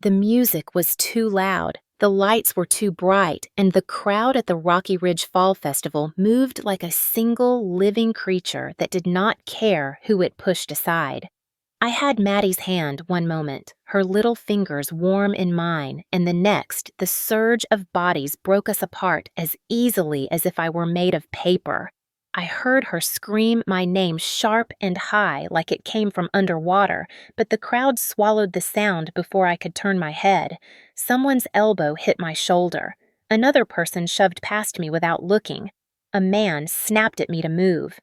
The music was too loud, the lights were too bright, and the crowd at the Rocky Ridge Fall Festival moved like a single living creature that did not care who it pushed aside. I had Maddie's hand one moment, her little fingers warm in mine, and the next, the surge of bodies broke us apart as easily as if I were made of paper. I heard her scream my name sharp and high like it came from underwater, but the crowd swallowed the sound before I could turn my head. Someone's elbow hit my shoulder. Another person shoved past me without looking. A man snapped at me to move.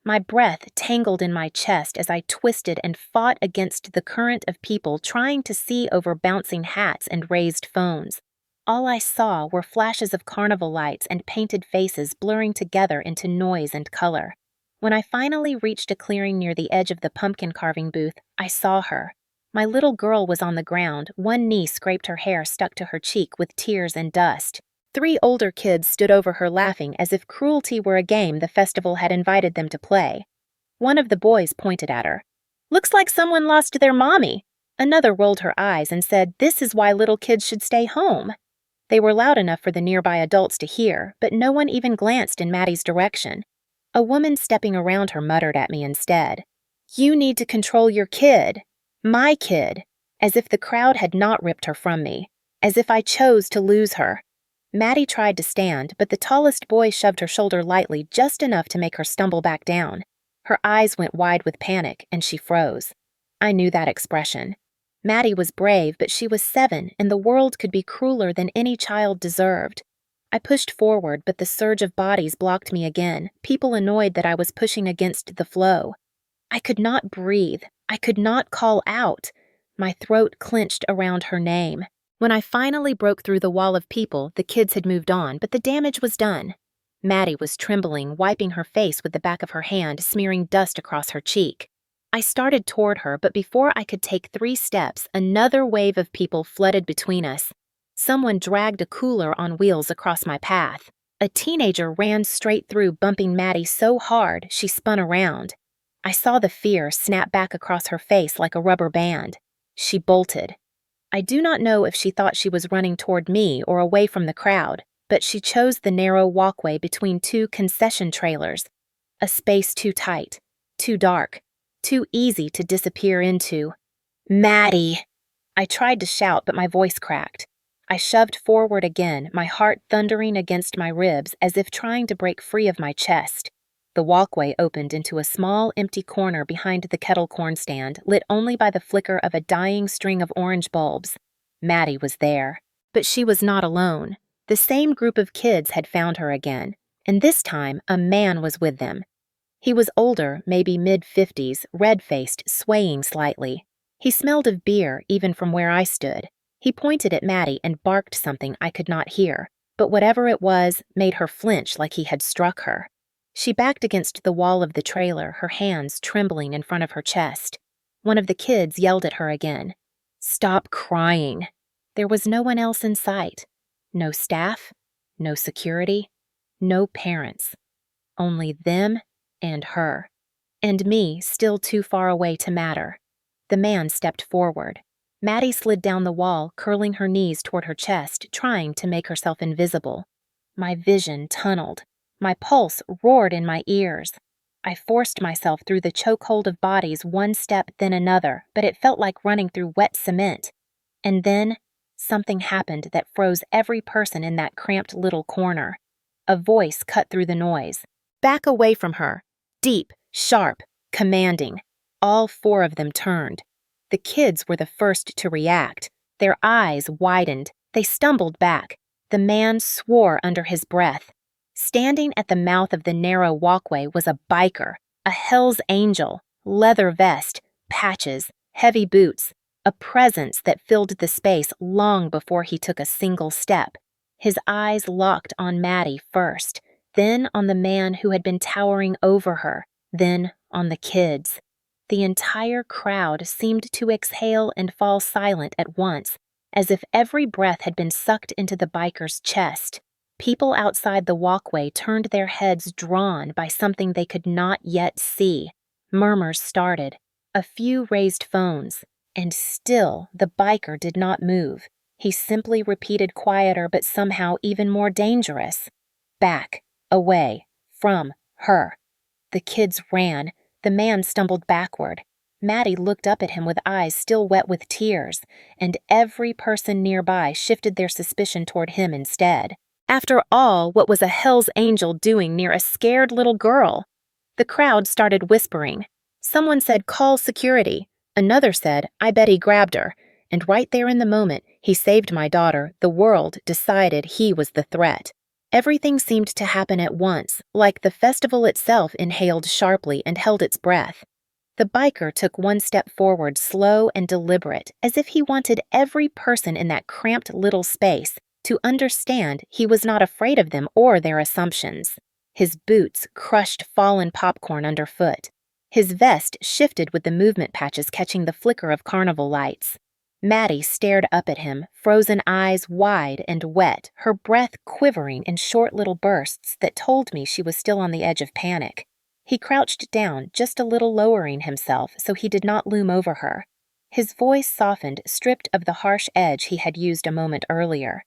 My breath tangled in my chest as I twisted and fought against the current of people trying to see over bouncing hats and raised phones. All I saw were flashes of carnival lights and painted faces blurring together into noise and color. When I finally reached a clearing near the edge of the pumpkin carving booth, I saw her. My little girl was on the ground, one knee scraped her hair stuck to her cheek with tears and dust. 3 older kids stood over her laughing as if cruelty were a game the festival had invited them to play. One of the boys pointed at her. "Looks like someone lost their mommy." Another rolled her eyes and said, "This is why little kids should stay home." They were loud enough for the nearby adults to hear, but no one even glanced in Maddie's direction. A woman stepping around her muttered at me instead. "You need to control your kid. My kid." As if the crowd had not ripped her from me. As if I chose to lose her. Maddie tried to stand, but the tallest boy shoved her shoulder lightly just enough to make her stumble back down. Her eyes went wide with panic, and she froze. I knew that expression. Maddie was brave, but she was 7, and the world could be crueler than any child deserved. I pushed forward, but the surge of bodies blocked me again, people annoyed that I was pushing against the flow. I could not breathe. I could not call out. My throat clenched around her name. When I finally broke through the wall of people, the kids had moved on, but the damage was done. Maddie was trembling, wiping her face with the back of her hand, smearing dust across her cheek. I started toward her, but before I could take 3 steps, another wave of people flooded between us. Someone dragged a cooler on wheels across my path. A teenager ran straight through, bumping Maddie so hard she spun around. I saw the fear snap back across her face like a rubber band. She bolted. I do not know if she thought she was running toward me or away from the crowd, but she chose the narrow walkway between 2 concession trailers. A space too tight, too dark, too easy to disappear into. "Maddie!" I tried to shout, but my voice cracked. I shoved forward again, my heart thundering against my ribs as if trying to break free of my chest. The walkway opened into a small, empty corner behind the kettle corn stand, lit only by the flicker of a dying string of orange bulbs. Maddie was there. But she was not alone. The same group of kids had found her again, and this time a man was with them. He was older, maybe mid-50s, red-faced, swaying slightly. He smelled of beer, even from where I stood. He pointed at Maddie and barked something I could not hear, but whatever it was made her flinch like he had struck her. She backed against the wall of the trailer, her hands trembling in front of her chest. One of the kids yelled at her again. "Stop crying." There was no one else in sight. No staff, no security, no parents. Only them and her. And me, still too far away to matter. The man stepped forward. Maddie slid down the wall, curling her knees toward her chest, trying to make herself invisible. My vision tunneled. My pulse roared in my ears. I forced myself through the chokehold of bodies, one step then another, but it felt like running through wet cement. And then, something happened that froze every person in that cramped little corner. A voice cut through the noise. "Back away from her." Deep, sharp, commanding. All 4 of them turned. The kids were the first to react. Their eyes widened. They stumbled back. The man swore under his breath. Standing at the mouth of the narrow walkway was a biker, a Hell's Angel, leather vest, patches, heavy boots, a presence that filled the space long before he took a single step. His eyes locked on Maddie first, then on the man who had been towering over her, then on the kids. The entire crowd seemed to exhale and fall silent at once, as if every breath had been sucked into the biker's chest. People outside the walkway turned their heads, drawn by something they could not yet see. Murmurs started. A few raised phones. And still the biker did not move. He simply repeated quieter but somehow even more dangerous. Back, away, from her. The kids ran. The man stumbled backward. Maddie looked up at him with eyes still wet with tears, and every person nearby shifted their suspicion toward him instead. After all, what was a Hell's Angel doing near a scared little girl? The crowd started whispering. Someone said, "Call security." Another said, "I bet he grabbed her." And right there in the moment, he saved my daughter, the world decided he was the threat. Everything seemed to happen at once, like the festival itself inhaled sharply and held its breath. The biker took one step forward, slow and deliberate, as if he wanted every person in that cramped little space to understand he was not afraid of them or their assumptions. His boots crushed fallen popcorn underfoot. His vest shifted with the movement patches catching the flicker of carnival lights. Maddie stared up at him, frozen eyes wide and wet, her breath quivering in short little bursts that told me she was still on the edge of panic. He crouched down, just a little lowering himself so he did not loom over her. His voice softened, stripped of the harsh edge he had used a moment earlier.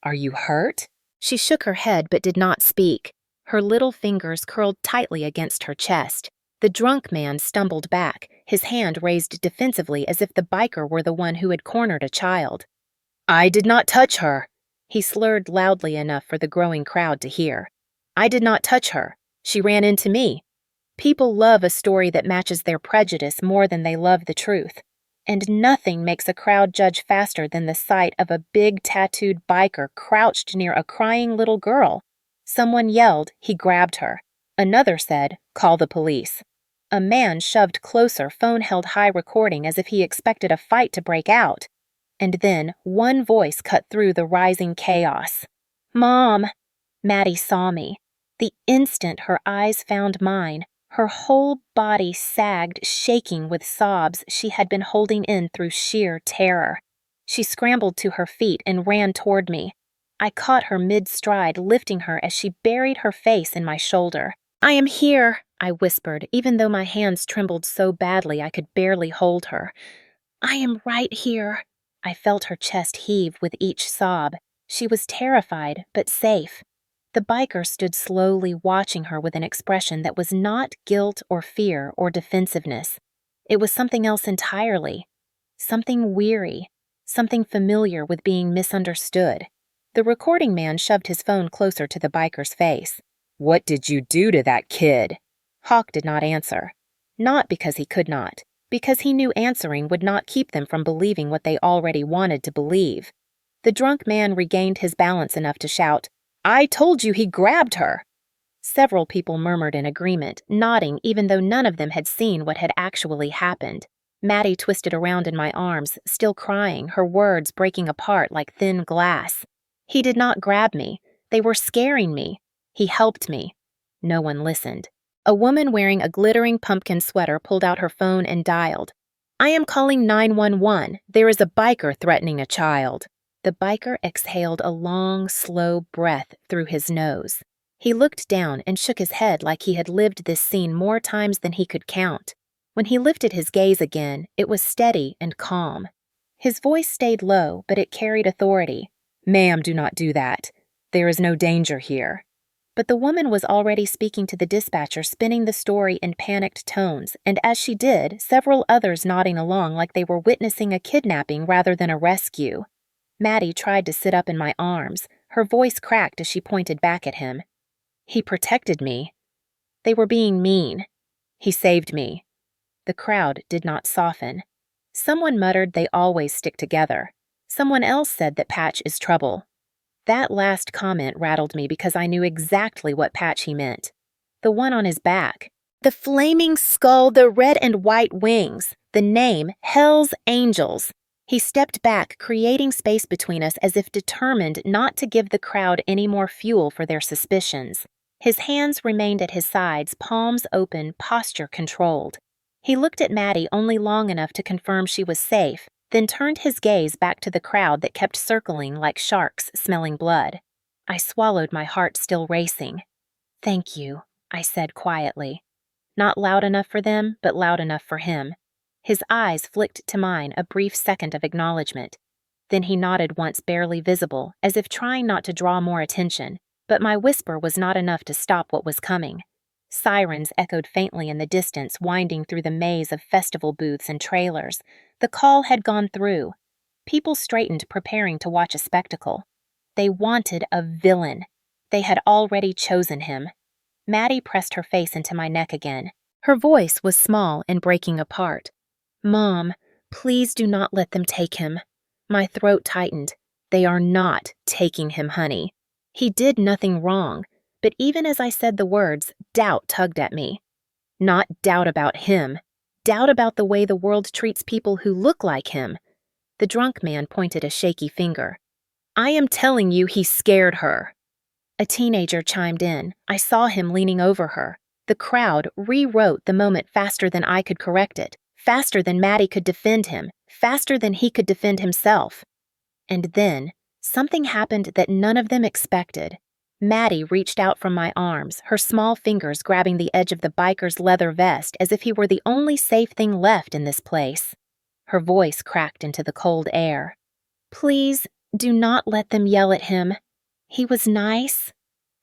"Are you hurt?" She shook her head but did not speak. Her little fingers curled tightly against her chest. The drunk man stumbled back, his hand raised defensively as if the biker were the one who had cornered a child. "I did not touch her." He slurred loudly enough for the growing crowd to hear. "I did not touch her. She ran into me." People love a story that matches their prejudice more than they love the truth. And nothing makes a crowd judge faster than the sight of a big tattooed biker crouched near a crying little girl. Someone yelled, he grabbed her. Another said, "Call the police." A man shoved closer, phone held high recording as if he expected a fight to break out. And then one voice cut through the rising chaos. "Mom!" Maddie saw me. The instant her eyes found mine, her whole body sagged, shaking with sobs she had been holding in through sheer terror. She scrambled to her feet and ran toward me. I caught her mid-stride, lifting her as she buried her face in my shoulder. "I am here," I whispered, even though my hands trembled so badly I could barely hold her. "I am right here." I felt her chest heave with each sob. She was terrified, but safe. The biker stood slowly watching her with an expression that was not guilt or fear or defensiveness. It was something else entirely. Something weary. Something familiar with being misunderstood. The recording man shoved his phone closer to the biker's face. "What did you do to that kid?" Hawk did not answer. Not because he could not. Because he knew answering would not keep them from believing what they already wanted to believe. The drunk man regained his balance enough to shout, "I told you he grabbed her!" Several people murmured in agreement, nodding even though none of them had seen what had actually happened. Maddie twisted around in my arms, still crying, her words breaking apart like thin glass. He did not grab me. They were scaring me. He helped me. No one listened. A woman wearing a glittering pumpkin sweater pulled out her phone and dialed. "I am calling 911. There is a biker threatening a child." The biker exhaled a long, slow breath through his nose. He looked down and shook his head like he had lived this scene more times than he could count. When he lifted his gaze again, it was steady and calm. His voice stayed low, but it carried authority. "Ma'am, do not do that. There is no danger here." But the woman was already speaking to the dispatcher, spinning the story in panicked tones, and as she did, several others nodding along like they were witnessing a kidnapping rather than a rescue. Maddie tried to sit up in my arms. Her voice cracked as she pointed back at him. "He protected me." They were being mean. "He saved me." The crowd did not soften. Someone muttered they always stick together. Someone else said that Patch is trouble. That last comment rattled me because I knew exactly what Patch he meant. The one on his back. The flaming skull, the red and white wings. The name, Hell's Angels. He stepped back, creating space between us as if determined not to give the crowd any more fuel for their suspicions. His hands remained at his sides, palms open, posture controlled. He looked at Maddie only long enough to confirm she was safe, then turned his gaze back to the crowd that kept circling like sharks smelling blood. I swallowed, my heart still racing. "Thank you," I said quietly. Not loud enough for them, but loud enough for him. His eyes flicked to mine a brief second of acknowledgement. Then he nodded once, barely visible, as if trying not to draw more attention, but my whisper was not enough to stop what was coming. Sirens echoed faintly in the distance, winding through the maze of festival booths and trailers. The call had gone through. People straightened, preparing to watch a spectacle. They wanted a villain. They had already chosen him. Maddie pressed her face into my neck again. Her voice was small and breaking apart. "Mom, please do not let them take him." My throat tightened. "They are not taking him, honey. He did nothing wrong." But even as I said the words, doubt tugged at me. Not doubt about him. Doubt about the way the world treats people who look like him. The drunk man pointed a shaky finger. "I am telling you, he scared her." A teenager chimed in. I saw him leaning over her. The crowd rewrote the moment faster than I could correct it, faster than Maddie could defend him, faster than he could defend himself. And then, something happened that none of them expected. Maddie reached out from my arms, her small fingers grabbing the edge of the biker's leather vest as if he were the only safe thing left in this place. Her voice cracked into the cold air. "Please, do not let them yell at him. He was nice."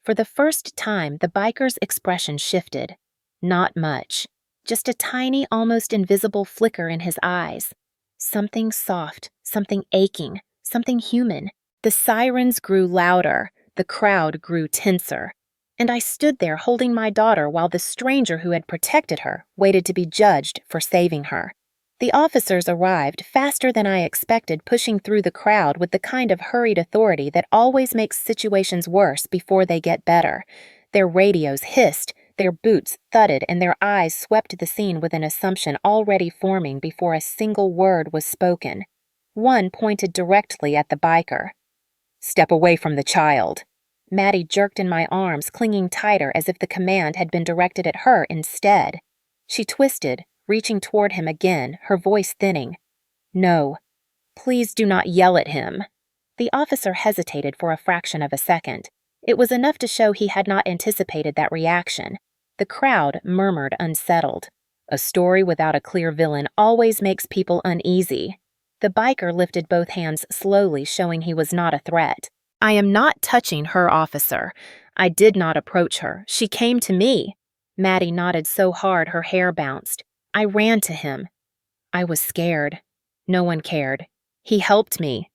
For the first time, the biker's expression shifted. Not much. Just a tiny, almost invisible flicker in his eyes. Something soft, something aching, something human. The sirens grew louder. The crowd grew tenser. And I stood there holding my daughter while the stranger who had protected her waited to be judged for saving her. The officers arrived faster than I expected, pushing through the crowd with the kind of hurried authority that always makes situations worse before they get better. Their radios hissed, their boots thudded, and their eyes swept the scene with an assumption already forming before a single word was spoken. One pointed directly at the biker. "Step away from the child." Maddie jerked in my arms, clinging tighter as if the command had been directed at her instead. She twisted, reaching toward him again, her voice thinning. "No. Please do not yell at him." The officer hesitated for a fraction of a second. It was enough to show he had not anticipated that reaction. The crowd murmured, unsettled. A story without a clear villain always makes people uneasy. The biker lifted both hands slowly, showing he was not a threat. "I am not touching her, officer. I did not approach her. She came to me." Maddie nodded so hard her hair bounced. "I ran to him. I was scared. No one cared. He helped me."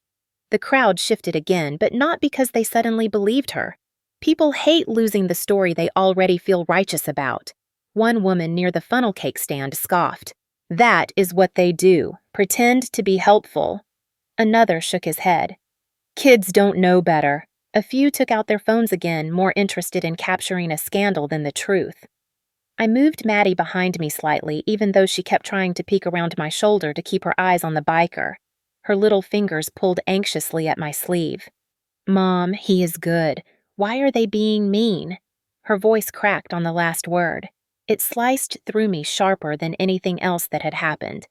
The crowd shifted again, but not because they suddenly believed her. People hate losing the story they already feel righteous about. One woman near the funnel cake stand scoffed. "That is what they do, pretend to be helpful." Another shook his head. "Kids don't know better." A few took out their phones again, more interested in capturing a scandal than the truth. I moved Maddie behind me slightly, even though she kept trying to peek around my shoulder to keep her eyes on the biker. Her little fingers pulled anxiously at my sleeve. "Mom, he is good. Why are they being mean?" Her voice cracked on the last word. It sliced through me sharper than anything else that had happened.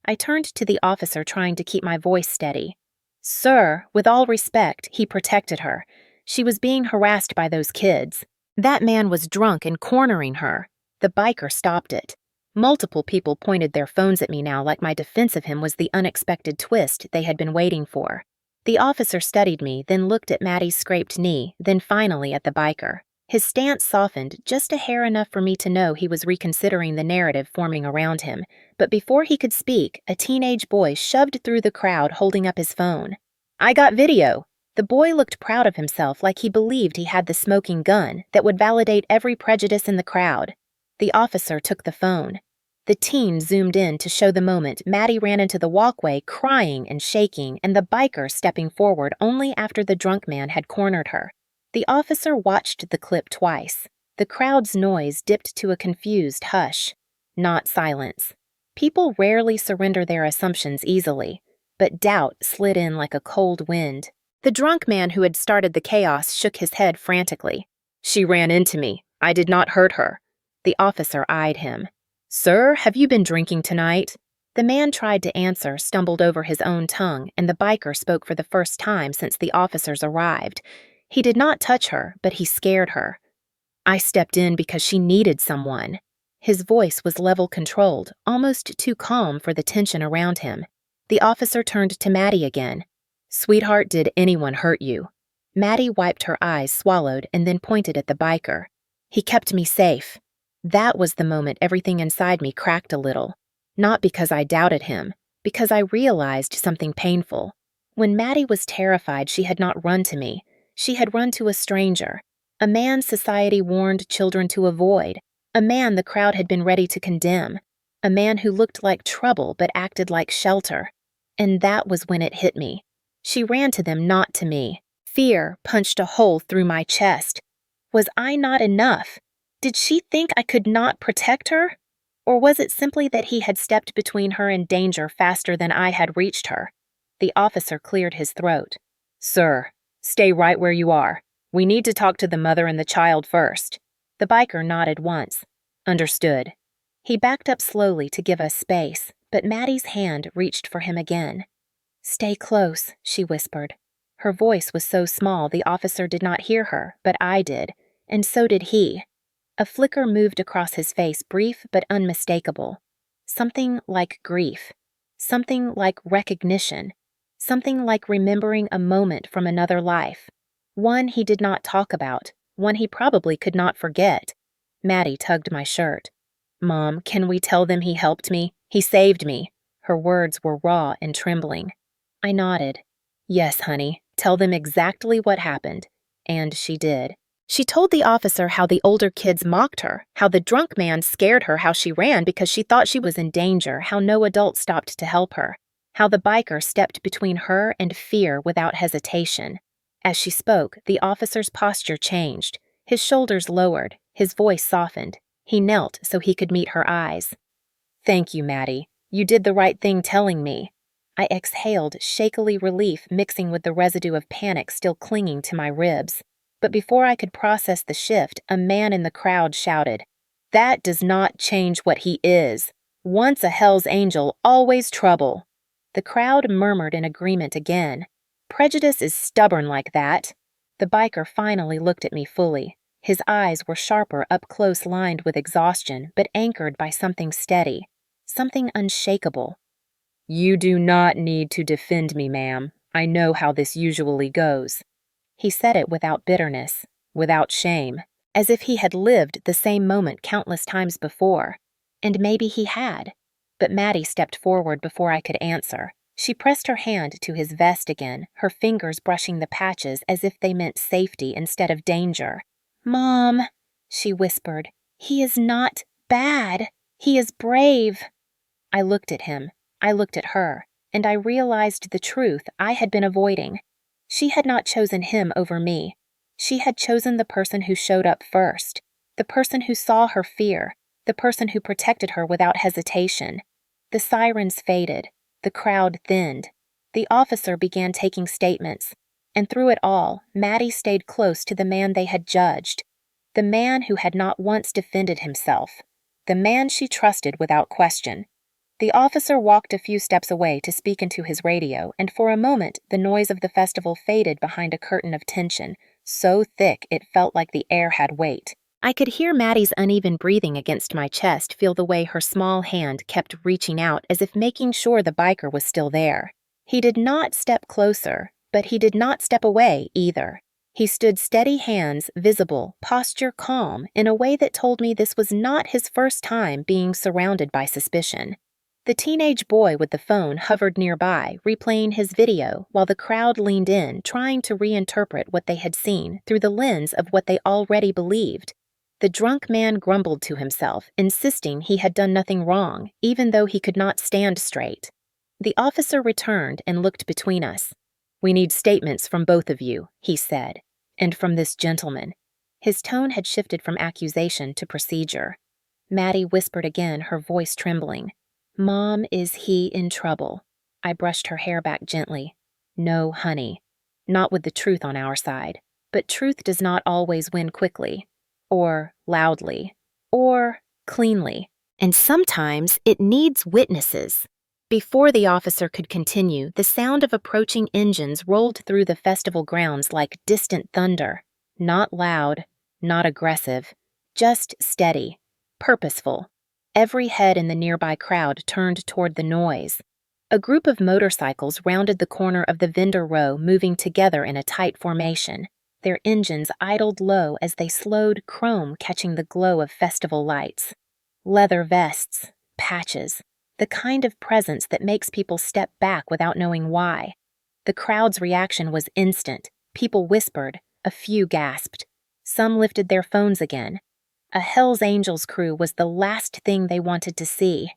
I turned to the officer, trying to keep my voice steady. "Sir, with all respect," he protected her. "She was being harassed by those kids. That man was drunk and cornering her." The biker stopped it. Multiple people pointed their phones at me now, like my defense of him was the unexpected twist they had been waiting for. The officer studied me, then looked at Maddie's scraped knee, then finally at the biker. His stance softened, just a hair enough for me to know he was reconsidering the narrative forming around him. But before he could speak, a teenage boy shoved through the crowd holding up his phone. "I got video." The boy looked proud of himself, like he believed he had the smoking gun that would validate every prejudice in the crowd. The officer took the phone. The teen zoomed in to show the moment Maddie ran into the walkway crying and shaking, and the biker stepping forward only after the drunk man had cornered her. The officer watched the clip twice. The crowd's noise dipped to a confused hush. Not silence. People rarely surrender their assumptions easily, but doubt slid in like a cold wind. The drunk man who had started the chaos shook his head frantically. "She ran into me. I did not hurt her." The officer eyed him. "Sir, have you been drinking tonight?" The man tried to answer, stumbled over his own tongue, and the biker spoke for the first time since the officers arrived. He did not touch her, but he scared her. "I stepped in because she needed someone." His voice was level-controlled, almost too calm for the tension around him. The officer turned to Maddie again. "Sweetheart, did anyone hurt you?" Maddie wiped her eyes, swallowed, and then pointed at the biker. "He kept me safe." That was the moment everything inside me cracked a little. Not because I doubted him, because I realized something painful. When Maddie was terrified, she had not run to me. She had run to a stranger, a man society warned children to avoid, a man the crowd had been ready to condemn, a man who looked like trouble but acted like shelter. And that was when it hit me. She ran to them, not to me. Fear punched a hole through my chest. Was I not enough? Did she think I could not protect her? Or was it simply that he had stepped between her and danger faster than I had reached her? The officer cleared his throat. "Sir, stay right where you are. We need to talk to the mother and the child first." The biker nodded once. "Understood." He backed up slowly to give us space, but Maddie's hand reached for him again. "Stay close," she whispered. Her voice was so small the officer did not hear her, but I did, and so did he. A flicker moved across his face, brief but unmistakable. Something like grief. Something like recognition. Something like remembering a moment from another life. One he did not talk about, one he probably could not forget. Maddie tugged my shirt. "Mom, can we tell them he helped me? He saved me." Her words were raw and trembling. I nodded. "Yes, honey, tell them exactly what happened." And she did. She told the officer how the older kids mocked her, how the drunk man scared her, how she ran because she thought she was in danger, how no adult stopped to help her, how the biker stepped between her and fear without hesitation. As she spoke, the officer's posture changed. His shoulders lowered, his voice softened. He knelt so he could meet her eyes. "Thank you, Maddie. You did the right thing telling me." I exhaled, shakily relief mixing with the residue of panic still clinging to my ribs. But before I could process the shift, a man in the crowd shouted, "That does not change what he is. Once a Hell's Angel, always trouble." The crowd murmured in agreement again. "Prejudice is stubborn like that." The biker finally looked at me fully. His eyes were sharper up close, lined with exhaustion, but anchored by something steady, something unshakable. "You do not need to defend me, ma'am. I know how this usually goes." He said it without bitterness, without shame, as if he had lived the same moment countless times before. And maybe he had. But Maddie stepped forward before I could answer. She pressed her hand to his vest again, her fingers brushing the patches as if they meant safety instead of danger. "Mom," she whispered, "he is not bad. He is brave." I looked at him. I looked at her, and I realized the truth I had been avoiding. She had not chosen him over me. She had chosen the person who showed up first, the person who saw her fear, the person who protected her without hesitation. The sirens faded. The crowd thinned. The officer began taking statements. And through it all, Maddie stayed close to the man they had judged, the man who had not once defended himself, the man she trusted without question. The officer walked a few steps away to speak into his radio, and for a moment the noise of the festival faded behind a curtain of tension, so thick it felt like the air had weight. I could hear Maddie's uneven breathing against my chest, feel the way her small hand kept reaching out as if making sure the biker was still there. He did not step closer, but he did not step away either. He stood steady, hands visible, posture calm, in a way that told me this was not his first time being surrounded by suspicion. The teenage boy with the phone hovered nearby, replaying his video, while the crowd leaned in, trying to reinterpret what they had seen through the lens of what they already believed. The drunk man grumbled to himself, insisting he had done nothing wrong, even though he could not stand straight. The officer returned and looked between us. "We need statements from both of you," he said, "and from this gentleman." His tone had shifted from accusation to procedure. Maddie whispered again, her voice trembling. "Mom, is he in trouble?" I brushed her hair back gently. "No, honey. Not with the truth on our side. But truth does not always win quickly, or loudly, or cleanly. And sometimes it needs witnesses." Before the officer could continue, the sound of approaching engines rolled through the festival grounds like distant thunder. Not loud, not aggressive, just steady. purposeful. Every head in the nearby crowd turned toward the noise. A group of motorcycles rounded the corner of the vendor row, moving together in a tight formation. Their engines idled low as they slowed, chrome catching the glow of festival lights. Leather vests, patches, the kind of presence that makes people step back without knowing why. The crowd's reaction was instant. People whispered, a few gasped. Some lifted their phones again. A Hells Angels crew was the last thing they wanted to see.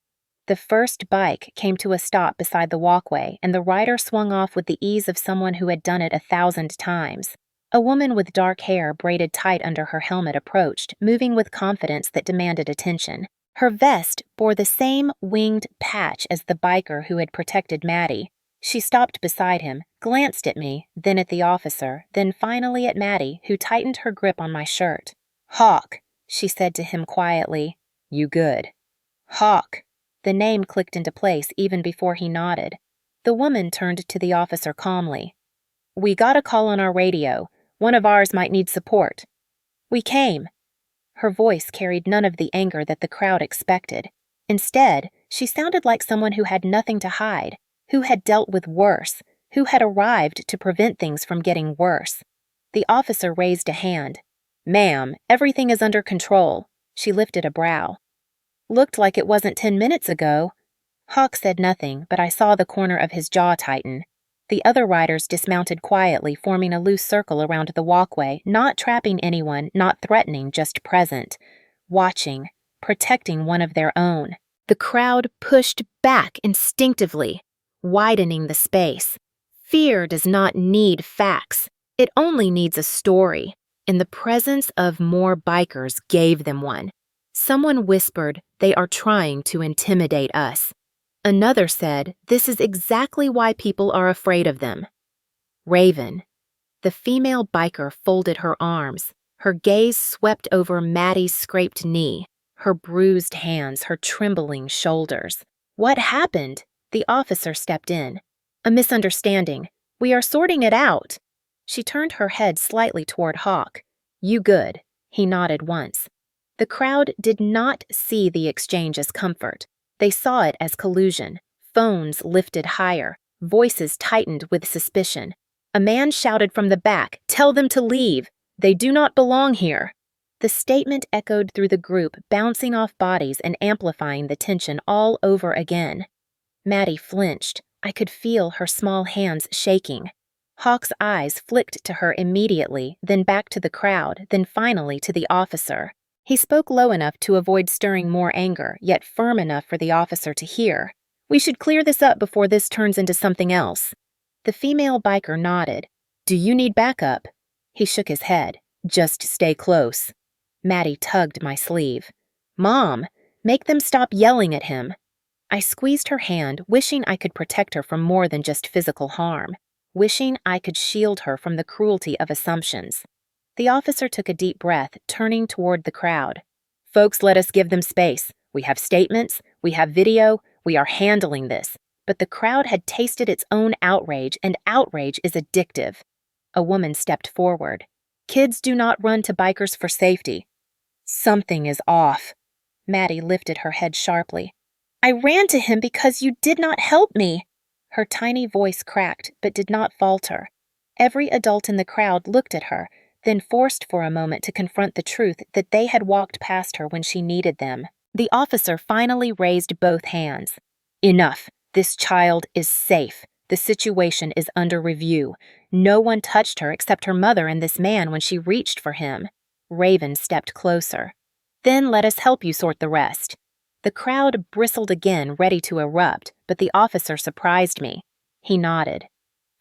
The first bike came to a stop beside the walkway, and the rider swung off with the ease of someone who had done it 1,000 times. A woman with dark hair braided tight under her helmet approached, moving with confidence that demanded attention. Her vest bore the same winged patch as the biker who had protected Maddie. She stopped beside him, glanced at me, then at the officer, then finally at Maddie, who tightened her grip on my shirt. "Hawk," she said to him quietly. "You good?" "Hawk." The name clicked into place even before he nodded. The woman turned to the officer calmly. "We got a call on our radio. One of ours might need support." "We came." Her voice carried none of the anger that the crowd expected. Instead, she sounded like someone who had nothing to hide, who had dealt with worse, who had arrived to prevent things from getting worse. The officer raised a hand. "Ma'am, everything is under control." She lifted a brow. "Looked like it wasn't 10 minutes ago." Hawk said nothing, but I saw the corner of his jaw tighten. The other riders dismounted quietly, forming a loose circle around the walkway, not trapping anyone, not threatening, just present, watching, protecting one of their own. The crowd pushed back instinctively, widening the space. Fear does not need facts. It only needs a story, and the presence of more bikers gave them one. Someone whispered, "They are trying to intimidate us." Another said, "This is exactly why people are afraid of them." Raven. The female biker folded her arms. Her gaze swept over Maddie's scraped knee, her bruised hands, her trembling shoulders. "What happened?" The officer stepped in. "A misunderstanding. We are sorting it out." She turned her head slightly toward Hawk. "You good?" He nodded once. The crowd did not see the exchange as comfort. They saw it as collusion. Phones lifted higher, voices tightened with suspicion. A man shouted from the back, "Tell them to leave. They do not belong here." The statement echoed through the group, bouncing off bodies and amplifying the tension all over again. Maddie flinched. I could feel her small hands shaking. Hawk's eyes flicked to her immediately, then back to the crowd, then finally to the officer. He spoke low enough to avoid stirring more anger, yet firm enough for the officer to hear. "We should clear this up before this turns into something else." The female biker nodded. "Do you need backup?" He shook his head. "Just stay close." Maddie tugged my sleeve. "Mom, make them stop yelling at him." I squeezed her hand, wishing I could protect her from more than just physical harm, wishing I could shield her from the cruelty of assumptions. The officer took a deep breath, turning toward the crowd. "Folks, let us give them space. We have statements, we have video, we are handling this." But the crowd had tasted its own outrage, and outrage is addictive. A woman stepped forward. "Kids do not run to bikers for safety." "Something is off." Maddie lifted her head sharply. "I ran to him because you did not help me." Her tiny voice cracked, but did not falter. Every adult in the crowd looked at her, then forced for a moment to confront the truth that they had walked past her when she needed them. The officer finally raised both hands. "Enough. This child is safe. The situation is under review. No one touched her except her mother and this man when she reached for him." Raven stepped closer. "Then let us help you sort the rest." The crowd bristled again, ready to erupt, but the officer surprised me. He nodded.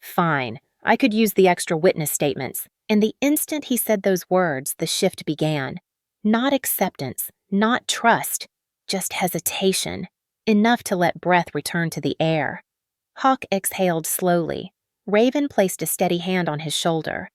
"Fine. I could use the extra witness statements." And the instant he said those words, the shift began. Not acceptance, not trust, just hesitation. Enough to let breath return to the air. Hawk exhaled slowly. Raven placed a steady hand on his shoulder.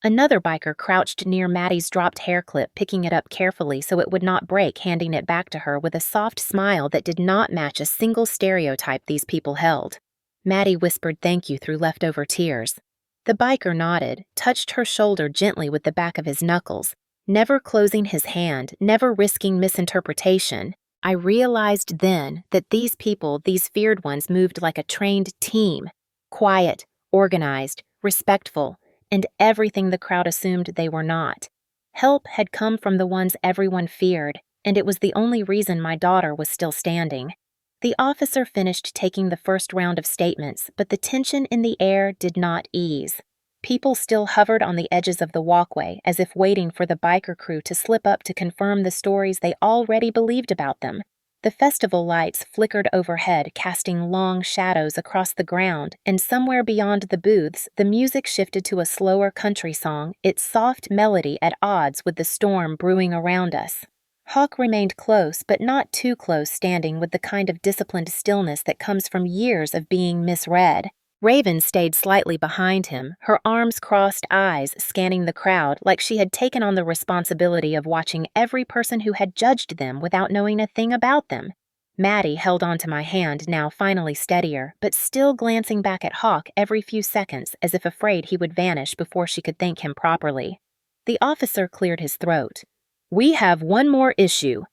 Another biker crouched near Maddie's dropped hair clip, picking it up carefully so it would not break, handing it back to her with a soft smile that did not match a single stereotype these people held. Maddie whispered thank you through leftover tears. The biker nodded, touched her shoulder gently with the back of his knuckles. never closing his hand, never risking misinterpretation. I realized then that these people, these feared ones, moved like a trained team, quiet, organized, respectful, and everything the crowd assumed they were not. Help had come from the ones everyone feared, and it was the only reason my daughter was still standing. The officer finished taking the first round of statements, but the tension in the air did not ease. People still hovered on the edges of the walkway, as if waiting for the biker crew to slip up to confirm the stories they already believed about them. The festival lights flickered overhead, casting long shadows across the ground, and somewhere beyond the booths, the music shifted to a slower country song, its soft melody at odds with the storm brewing around us. Hawk remained close, but not too close, standing with the kind of disciplined stillness that comes from years of being misread. Raven stayed slightly behind him, her arms crossed, eyes scanning the crowd like she had taken on the responsibility of watching every person who had judged them without knowing a thing about them. Maddie held onto my hand, now finally steadier, but still glancing back at Hawk every few seconds as if afraid he would vanish before she could thank him properly. The officer cleared his throat. "We have one more issue.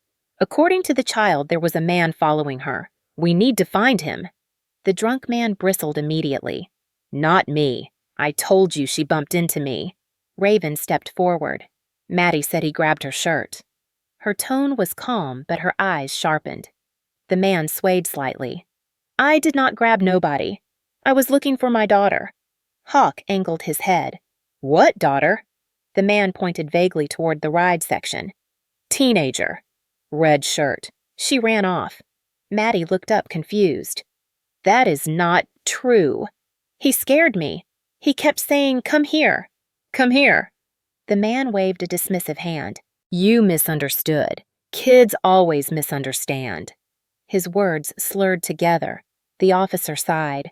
According to the child, there was a man following her. We need to find him." The drunk man bristled immediately. "Not me. I told you she bumped into me." Raven stepped forward. Maddie said he grabbed her shirt. Her tone was calm, but her eyes sharpened. The man swayed slightly. "I did not grab nobody. I was looking for my daughter." Hawk angled his head. "What daughter?" The man pointed vaguely toward the ride section. "Teenager. Red shirt. She ran off." Maddie looked up confused. "That is not true. He scared me. He kept saying, 'Come here. Come here.'" The man waved a dismissive hand. "You misunderstood. Kids always misunderstand." His words slurred together. The officer sighed.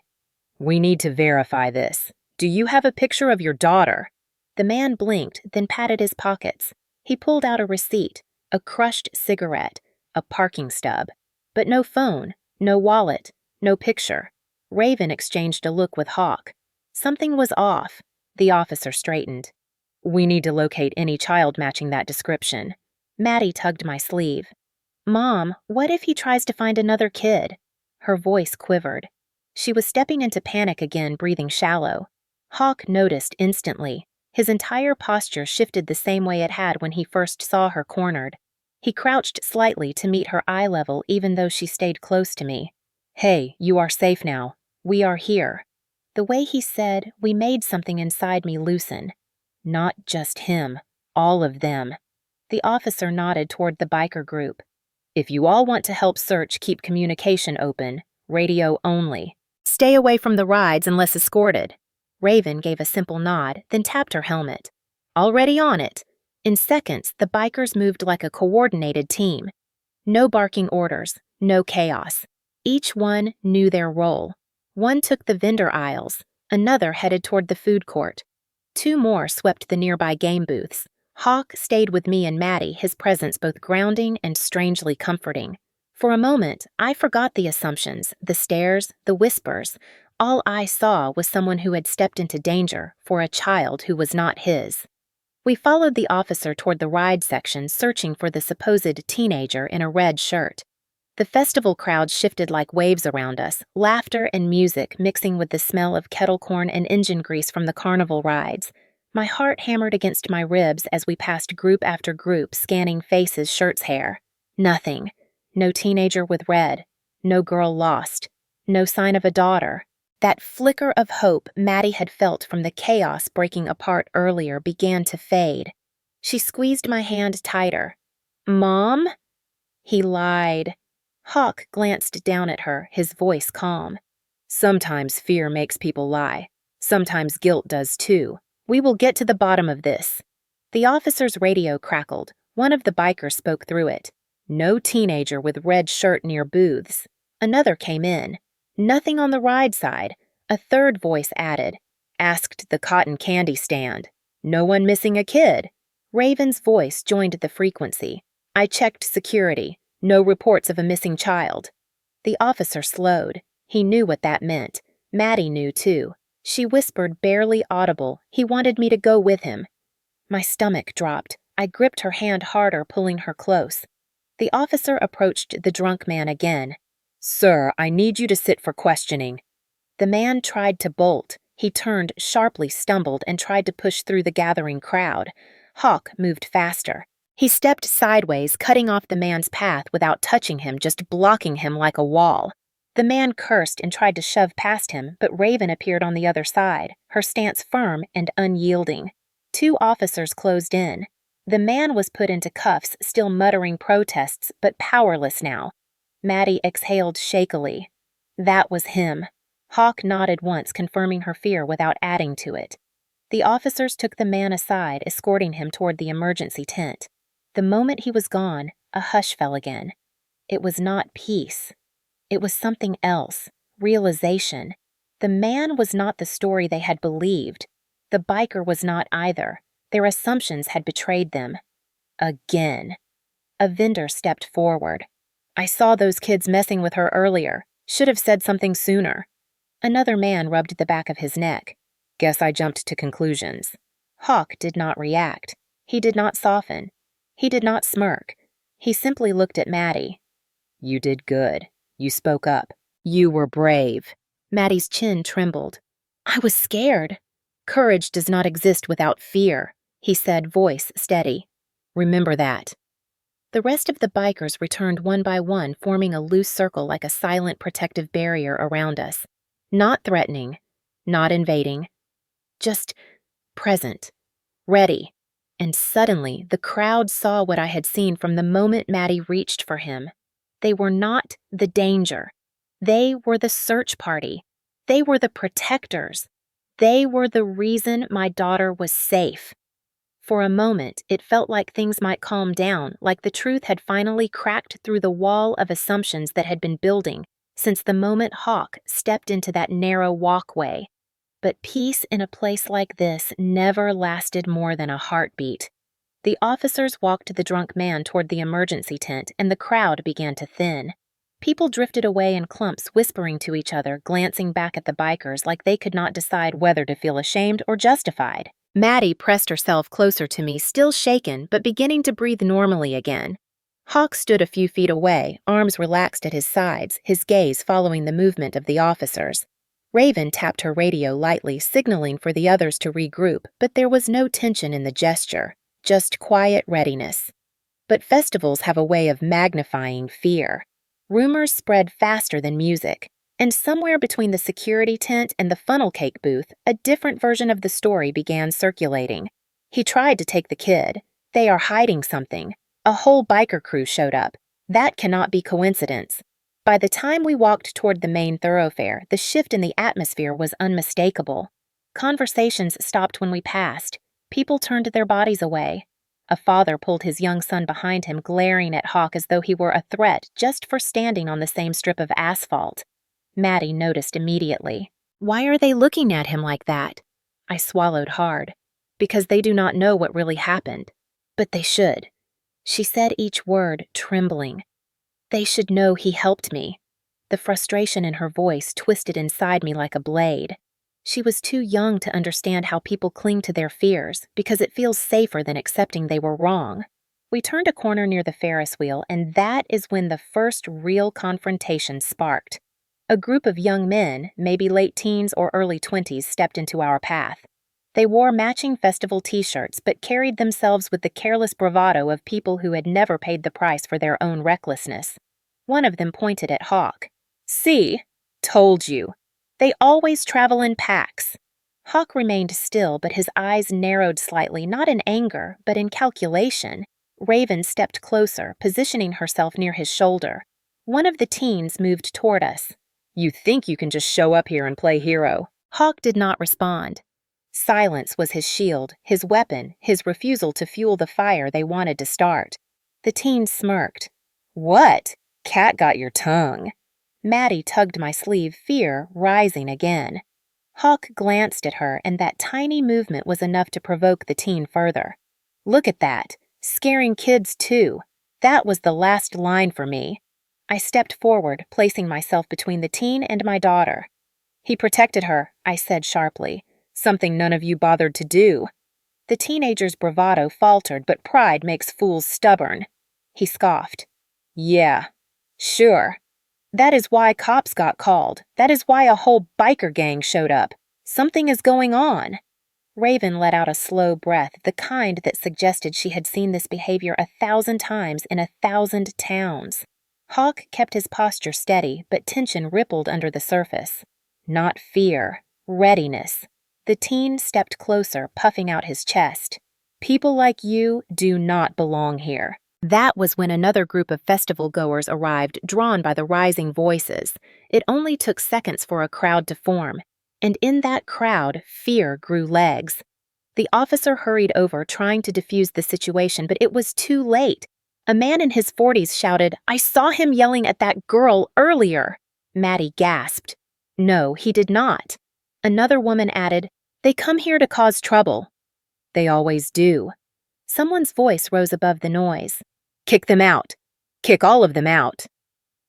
"We need to verify this. Do you have a picture of your daughter?" The man blinked, then patted his pockets. He pulled out a receipt, a crushed cigarette, a parking stub. But no phone, no wallet, no picture. Raven exchanged a look with Hawk. Something was off. The officer straightened. "We need to locate any child matching that description." Maddie tugged my sleeve. "Mom, what if he tries to find another kid?" Her voice quivered. She was stepping into panic again, breathing shallow. Hawk noticed instantly. His entire posture shifted the same way it had when he first saw her cornered. He crouched slightly to meet her eye level even though she stayed close to me. "Hey, you are safe now. We are here." The way he said, we made something inside me loosen. Not just him, all of them. The officer nodded toward the biker group. "If you all want to help search, keep communication open. Radio only. Stay away from the rides unless escorted." Raven gave a simple nod, then tapped her helmet. "Already on it." In seconds, the bikers moved like a coordinated team. No barking orders, no chaos. Each one knew their role. One took the vendor aisles, another headed toward the food court. Two more swept the nearby game booths. Hawk stayed with me and Maddie, his presence both grounding and strangely comforting. For a moment, I forgot the assumptions, the stares, the whispers. All I saw was someone who had stepped into danger for a child who was not his. We followed the officer toward the ride section, searching for the supposed teenager in a red shirt. The festival crowd shifted like waves around us, laughter and music mixing with the smell of kettle corn and engine grease from the carnival rides. My heart hammered against my ribs as we passed group after group, scanning faces, shirts, hair. Nothing. No teenager with red. No girl lost. No sign of a daughter. That flicker of hope Maddie had felt from the chaos breaking apart earlier began to fade. She squeezed my hand tighter. "Mom?" He lied. Hawk glanced down at her, his voice calm. "Sometimes fear makes people lie. Sometimes guilt does too. We will get to the bottom of this." The officer's radio crackled. One of the bikers spoke through it. "No teenager with red shirt near booths." Another came in. "Nothing on the ride side." A third voice added. "Asked the cotton candy stand. No one missing a kid." Raven's voice joined the frequency. "I checked security. No reports of a missing child." The officer slowed. He knew what that meant. Maddie knew too. She whispered, barely audible, he wanted me to go with him. My stomach dropped. I gripped her hand harder, pulling her close. The officer approached the drunk man again. "Sir, I need you to sit for questioning." The man tried to bolt. He turned, sharply stumbled, and tried to push through the gathering crowd. Hawk moved faster. He stepped sideways, cutting off the man's path without touching him, just blocking him like a wall. The man cursed and tried to shove past him, but Raven appeared on the other side, her stance firm and unyielding. 2 officers closed in. The man was put into cuffs, still muttering protests, but powerless now. Maddie exhaled shakily. That was him. Hawk nodded once, confirming her fear without adding to it. The officers took the man aside, escorting him toward the emergency tent. The moment he was gone, a hush fell again. It was not peace. It was something else, realization. The man was not the story they had believed. The biker was not either. Their assumptions had betrayed them. Again. A vendor stepped forward. "I saw those kids messing with her earlier. Should have said something sooner." Another man rubbed the back of his neck. "Guess I jumped to conclusions." Hawk did not react. He did not soften. He did not smirk. He simply looked at Maddie. "You did good. You spoke up. You were brave." Maddie's chin trembled. "I was scared." "Courage does not exist without fear," he said, voice steady. "Remember that." The rest of the bikers returned one by one, forming a loose circle like a silent protective barrier around us. Not threatening, not invading, just present, ready. And suddenly, the crowd saw what I had seen from the moment Maddie reached for him. They were not the danger. They were the search party. They were the protectors. They were the reason my daughter was safe. For a moment, it felt like things might calm down, like the truth had finally cracked through the wall of assumptions that had been building since the moment Hawk stepped into that narrow walkway. But peace in a place like this never lasted more than a heartbeat. The officers walked the drunk man toward the emergency tent, and the crowd began to thin. People drifted away in clumps, whispering to each other, glancing back at the bikers like they could not decide whether to feel ashamed or justified. Maddie pressed herself closer to me, still shaken, but beginning to breathe normally again. Hawk stood a few feet away, arms relaxed at his sides, his gaze following the movement of the officers. Raven tapped her radio lightly, signaling for the others to regroup, but there was no tension in the gesture, just quiet readiness. But festivals have a way of magnifying fear. Rumors spread faster than music, and somewhere between the security tent and the funnel cake booth, a different version of the story began circulating. He tried to take the kid. They are hiding something. A whole biker crew showed up. That cannot be coincidence. By the time we walked toward the main thoroughfare, the shift in the atmosphere was unmistakable. Conversations stopped when we passed. People turned their bodies away. A father pulled his young son behind him, glaring at Hawk as though he were a threat just for standing on the same strip of asphalt. Maddie noticed immediately. "Why are they looking at him like that?" I swallowed hard. "Because they do not know what really happened. But they should." She said each word, trembling. "They should know he helped me." The frustration in her voice twisted inside me like a blade. She was too young to understand how people cling to their fears, because it feels safer than accepting they were wrong. We turned a corner near the Ferris wheel, and that is when the first real confrontation sparked. A group of young men, maybe late teens or early 20s, stepped into our path. They wore matching festival t-shirts, but carried themselves with the careless bravado of people who had never paid the price for their own recklessness. One of them pointed at Hawk. "See? Told you. They always travel in packs." Hawk remained still, but his eyes narrowed slightly, not in anger, but in calculation. Raven stepped closer, positioning herself near his shoulder. One of the teens moved toward us. "You think you can just show up here and play hero?" Hawk did not respond. Silence was his shield, his weapon, his refusal to fuel the fire they wanted to start. The teen smirked. "What? Cat got your tongue." Maddie tugged my sleeve, fear rising again. Hawk glanced at her, and that tiny movement was enough to provoke the teen further. "Look at that. Scaring kids, too. That was the last line for me." I stepped forward, placing myself between the teen and my daughter. "He protected her," I said sharply. "Something none of you bothered to do." The teenager's bravado faltered, but pride makes fools stubborn. He scoffed. Yeah, sure. That is why cops got called. That is why a whole biker gang showed up. Something is going on. Raven let out a slow breath, the kind that suggested she had seen this behavior 1,000 times in 1,000 towns. Hawk kept his posture steady, but tension rippled under the surface. Not fear, readiness. The teen stepped closer, puffing out his chest. People like you do not belong here. That was when another group of festival goers arrived, drawn by the rising voices. It only took seconds for a crowd to form, and in that crowd, fear grew legs. The officer hurried over, trying to defuse the situation, but it was too late. A man in his 40s shouted, "I saw him yelling at that girl earlier." Maddie gasped. No, he did not. Another woman added, "They come here to cause trouble." They always do. Someone's voice rose above the noise. "Kick them out. Kick all of them out."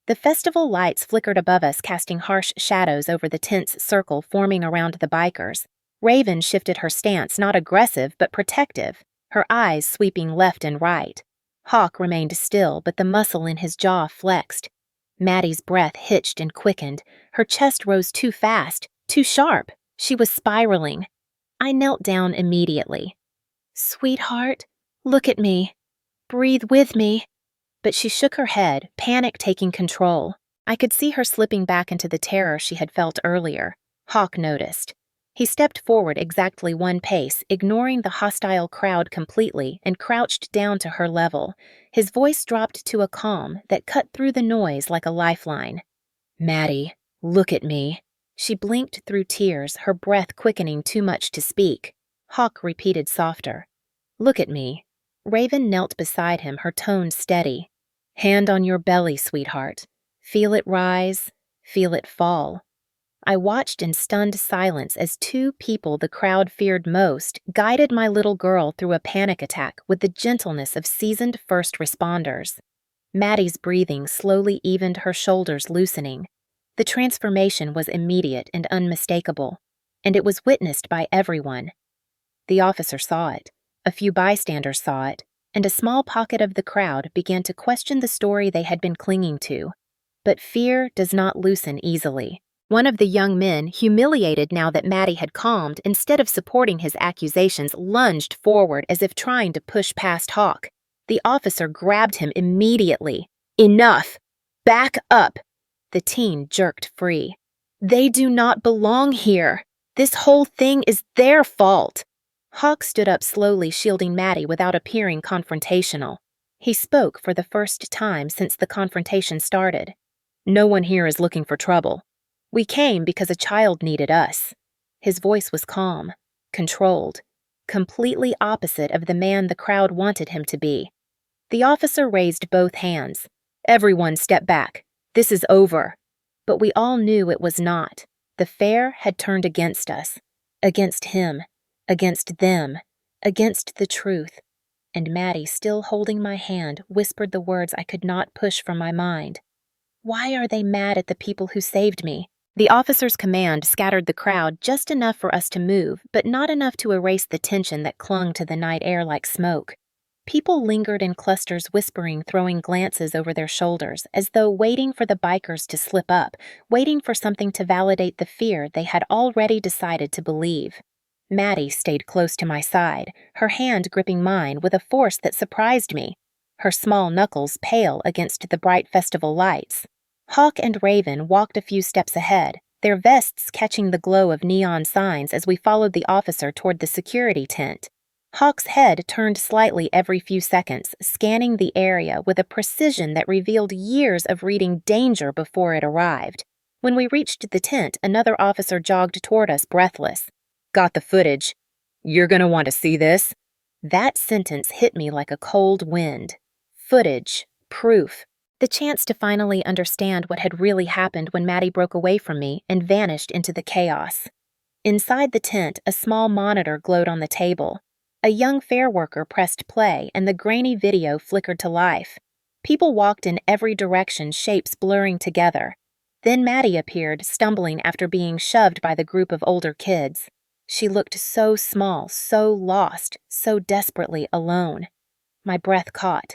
The festival lights flickered above us, casting harsh shadows over the tense circle forming around the bikers. Raven shifted her stance, not aggressive, but protective, her eyes sweeping left and right. Hawk remained still, but the muscle in his jaw flexed. Maddie's breath hitched and quickened. Her chest rose too fast, too sharp. She was spiraling. I knelt down immediately. "Sweetheart, look at me. Breathe with me." But she shook her head, panic taking control. I could see her slipping back into the terror she had felt earlier. Hawk noticed. He stepped forward exactly one pace, ignoring the hostile crowd completely, and crouched down to her level. His voice dropped to a calm that cut through the noise like a lifeline. "Maddie, look at me." She blinked through tears, her breath quickening too much to speak. Hawk repeated softer. "Look at me." Raven knelt beside him, her tone steady. "Hand on your belly, sweetheart. Feel it rise, feel it fall." I watched in stunned silence as two people the crowd feared most guided my little girl through a panic attack with the gentleness of seasoned first responders. Maddie's breathing slowly evened, her shoulders loosening. The transformation was immediate and unmistakable, and it was witnessed by everyone. The officer saw it. A few bystanders saw it, and a small pocket of the crowd began to question the story they had been clinging to. But fear does not loosen easily. One of the young men, humiliated now that Maddie had calmed, instead of supporting his accusations, lunged forward as if trying to push past Hawk. The officer grabbed him immediately. "Enough! Back up!" The teen jerked free. "They do not belong here. This whole thing is their fault." Hawk stood up slowly, shielding Maddie without appearing confrontational. He spoke for the first time since the confrontation started. "No one here is looking for trouble. We came because a child needed us." His voice was calm, controlled, completely opposite of the man the crowd wanted him to be. The officer raised both hands. "Everyone step back. This is over." But we all knew it was not. The fair had turned against us, against him, against them, against the truth. And Maddie, still holding my hand, whispered the words I could not push from my mind. "Why are they mad at the people who saved me?" The officer's command scattered the crowd just enough for us to move, but not enough to erase the tension that clung to the night air like smoke. People lingered in clusters, whispering, throwing glances over their shoulders, as though waiting for the bikers to slip up, waiting for something to validate the fear they had already decided to believe. Maddie stayed close to my side, her hand gripping mine with a force that surprised me, her small knuckles pale against the bright festival lights. Hawk and Raven walked a few steps ahead, their vests catching the glow of neon signs as we followed the officer toward the security tent. Hawk's head turned slightly every few seconds, scanning the area with a precision that revealed years of reading danger before it arrived. When we reached the tent, another officer jogged toward us, breathless. "Got the footage. You're gonna want to see this." That sentence hit me like a cold wind. Footage, proof. The chance to finally understand what had really happened when Maddie broke away from me and vanished into the chaos. Inside the tent, a small monitor glowed on the table. A young fair worker pressed play, and the grainy video flickered to life. People walked in every direction, shapes blurring together. Then Maddie appeared, stumbling after being shoved by the group of older kids. She looked so small, so lost, so desperately alone. My breath caught.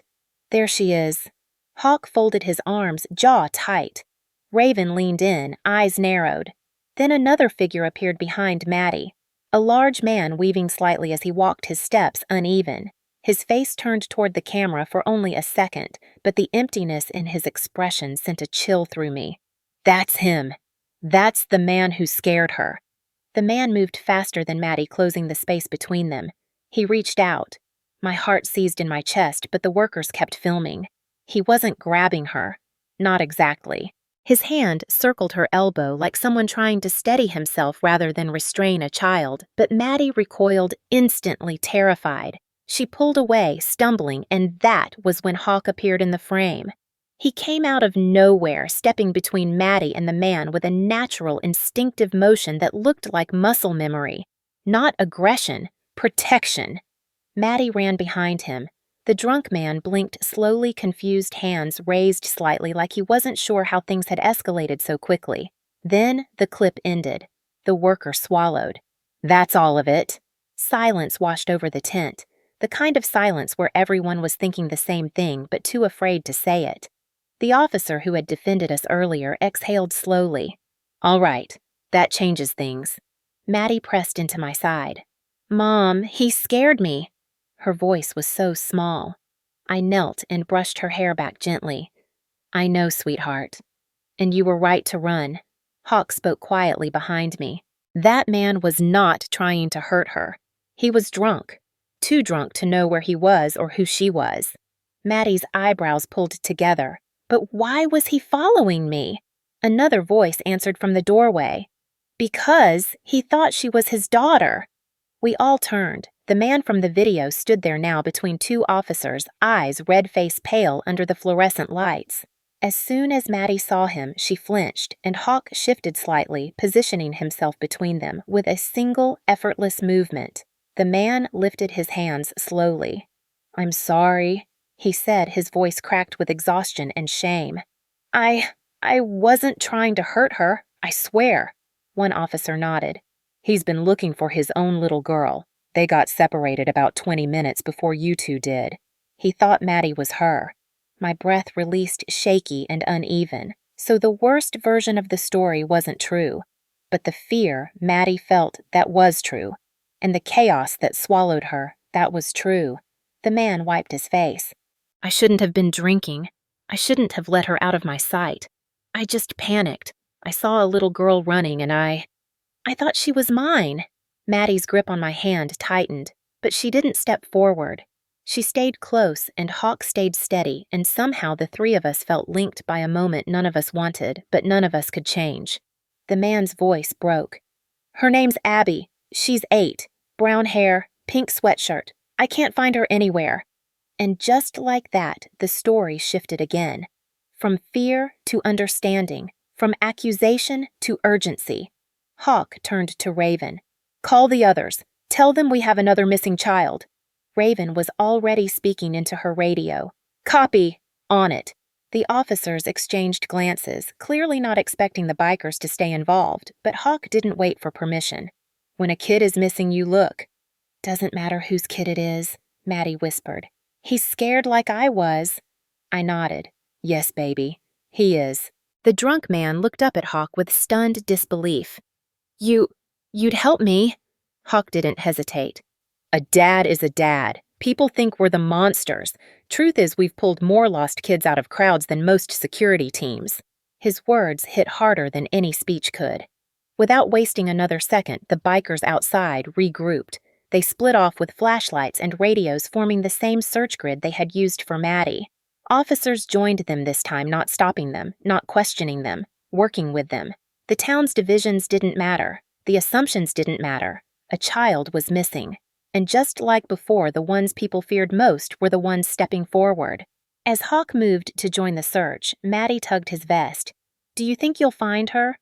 There she is. Hawk folded his arms, jaw tight. Raven leaned in, eyes narrowed. Then another figure appeared behind Maddie, a large man weaving slightly as he walked, his steps uneven. His face turned toward the camera for only a second, but the emptiness in his expression sent a chill through me. That's him. That's the man who scared her. The man moved faster than Maddie, closing the space between them. He reached out. My heart seized in my chest, but the workers kept filming. He wasn't grabbing her. Not exactly. His hand circled her elbow like someone trying to steady himself rather than restrain a child, but Maddie recoiled, instantly terrified. She pulled away, stumbling, and that was when Hawk appeared in the frame. He came out of nowhere, stepping between Maddie and the man with a natural, instinctive motion that looked like muscle memory. Not aggression, protection. Maddie ran behind him. The drunk man blinked slowly, confused hands raised slightly like he wasn't sure how things had escalated so quickly. Then the clip ended. The worker swallowed. That's all of it. Silence washed over the tent. The kind of silence where everyone was thinking the same thing but too afraid to say it. The officer who had defended us earlier exhaled slowly. All right, that changes things. Maddie pressed into my side. Mom, he scared me. Her voice was so small. I knelt and brushed her hair back gently. I know, sweetheart. And you were right to run. Hawk spoke quietly behind me. That man was not trying to hurt her. He was drunk. Too drunk to know where he was or who she was. Maddie's eyebrows pulled together. But why was he following me? Another voice answered from the doorway. Because he thought she was his daughter. We all turned. The man from the video stood there now between two officers, eyes red-faced pale under the fluorescent lights. As soon as Maddie saw him, she flinched, and Hawk shifted slightly, positioning himself between them with a single, effortless movement. The man lifted his hands slowly. I'm sorry, he said, his voice cracked with exhaustion and shame. I wasn't trying to hurt her, I swear. One officer nodded. He's been looking for his own little girl. They got separated about 20 minutes before you two did. He thought Maddie was her. My breath released shaky and uneven, so the worst version of the story wasn't true. But the fear Maddie felt, that was true. And the chaos that swallowed her, that was true. The man wiped his face. I shouldn't have been drinking. I shouldn't have let her out of my sight. I just panicked. I saw a little girl running and I thought she was mine. Maddie's grip on my hand tightened, but she didn't step forward. She stayed close and Hawk stayed steady, and somehow the three of us felt linked by a moment none of us wanted, but none of us could change. The man's voice broke. Her name's Abby. She's 8. Brown hair, pink sweatshirt. I can't find her anywhere. And just like that, the story shifted again. From fear to understanding, from accusation to urgency. Hawk turned to Raven. Call the others. Tell them we have another missing child. Raven was already speaking into her radio. Copy. On it. The officers exchanged glances, clearly not expecting the bikers to stay involved, but Hawk didn't wait for permission. When a kid is missing, you look. Doesn't matter whose kid it is, Maddie whispered. He's scared like I was. I nodded. Yes, baby. He is. The drunk man looked up at Hawk with stunned disbelief. You'd help me? Hawk didn't hesitate. A dad is a dad. People think we're the monsters. Truth is, we've pulled more lost kids out of crowds than most security teams. His words hit harder than any speech could. Without wasting another second, the bikers outside regrouped. They split off with flashlights and radios forming the same search grid they had used for Maddie. Officers joined them this time, not stopping them, not questioning them, working with them. The town's divisions didn't matter. The assumptions didn't matter. A child was missing. And just like before, the ones people feared most were the ones stepping forward. As Hawk moved to join the search, Maddie tugged his vest. Do you think you'll find her?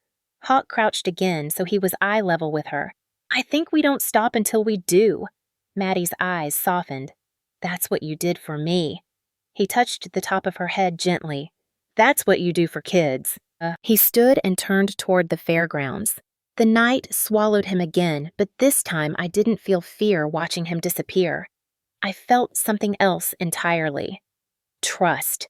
Hawk crouched again so he was eye level with her. I think we don't stop until we do. Maddie's eyes softened. That's what you did for me. He touched the top of her head gently. That's what you do for kids. He stood and turned toward the fairgrounds. The night swallowed him again, but this time I didn't feel fear watching him disappear. I felt something else entirely. Trust.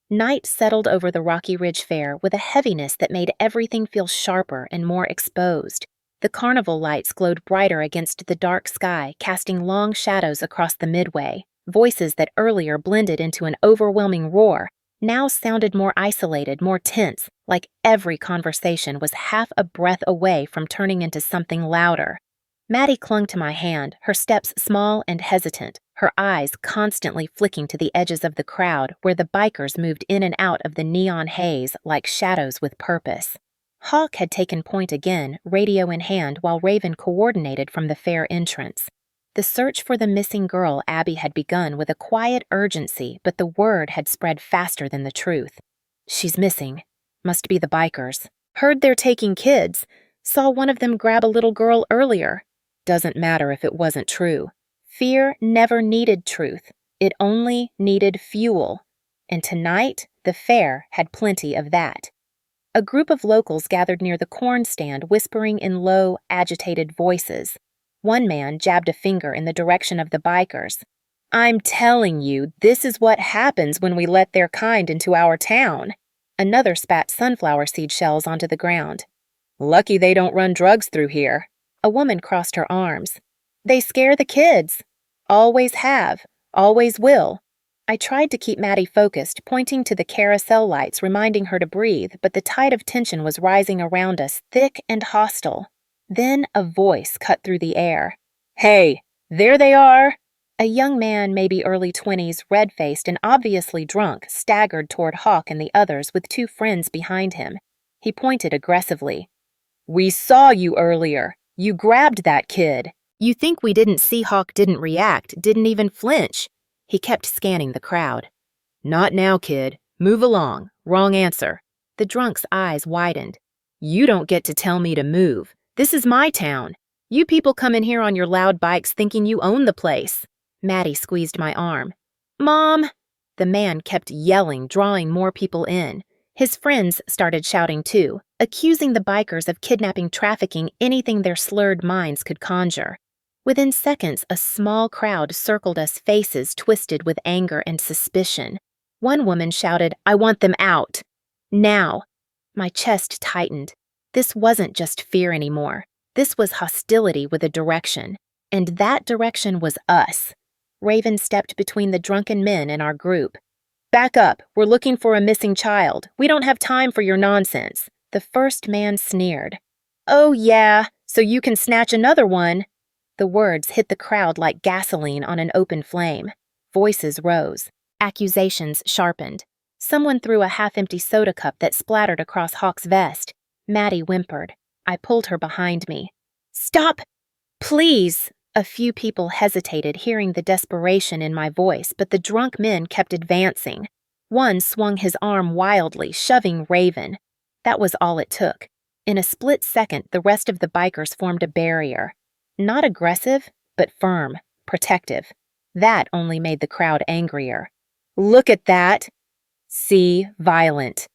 Night settled over the Rocky Ridge Fair with a heaviness that made everything feel sharper and more exposed. The carnival lights glowed brighter against the dark sky, casting long shadows across the midway. Voices that earlier blended into an overwhelming roar now sounded more isolated, more tense, like every conversation was half a breath away from turning into something louder. Maddie clung to my hand, her steps small and hesitant, her eyes constantly flicking to the edges of the crowd where the bikers moved in and out of the neon haze like shadows with purpose. Hawk had taken point again, radio in hand, while Raven coordinated from the fair entrance. The search for the missing girl Abby had begun with a quiet urgency, but the word had spread faster than the truth. She's missing. Must be the bikers. Heard they're taking kids. Saw one of them grab a little girl earlier. Doesn't matter if it wasn't true. Fear never needed truth. It only needed fuel. And tonight, the fair had plenty of that. A group of locals gathered near the corn stand, whispering in low, agitated voices. One man jabbed a finger in the direction of the bikers. "I'm telling you, this is what happens when we let their kind into our town." Another spat sunflower seed shells onto the ground. "Lucky they don't run drugs through here." A woman crossed her arms. "They scare the kids. Always have. Always will." I tried to keep Maddie focused, pointing to the carousel lights, reminding her to breathe, but the tide of tension was rising around us, thick and hostile. Then a voice cut through the air. "Hey, there they are!" A young man, maybe early 20s, red-faced and obviously drunk, staggered toward Hawk and the others with two friends behind him. He pointed aggressively. "We saw you earlier. You grabbed that kid." "You think we didn't see Hawk didn't react, didn't even flinch?" He kept scanning the crowd. "Not now, kid. Move along. Wrong answer." The drunk's eyes widened. "You don't get to tell me to move. This is my town. You people come in here on your loud bikes thinking you own the place." Maddie squeezed my arm. "Mom!" The man kept yelling, drawing more people in. His friends started shouting too, accusing the bikers of kidnapping, trafficking, anything their slurred minds could conjure. Within seconds, a small crowd circled us, faces twisted with anger and suspicion. One woman shouted, "I want them out." Now. My chest tightened. This wasn't just fear anymore. This was hostility with a direction. And that direction was us. Raven stepped between the drunken men in our group. "Back up. We're looking for a missing child. We don't have time for your nonsense." The first man sneered. "Oh yeah, so you can snatch another one." The words hit the crowd like gasoline on an open flame. Voices rose. Accusations sharpened. Someone threw a half-empty soda cup that splattered across Hawk's vest. Maddie whimpered. I pulled her behind me. "Stop! Please!" A few people hesitated, hearing the desperation in my voice, but the drunk men kept advancing. One swung his arm wildly, shoving Raven. That was all it took. In a split second, the rest of the bikers formed a barrier. Not aggressive, but firm, protective. That only made the crowd angrier. "Look at that!" "See, violent."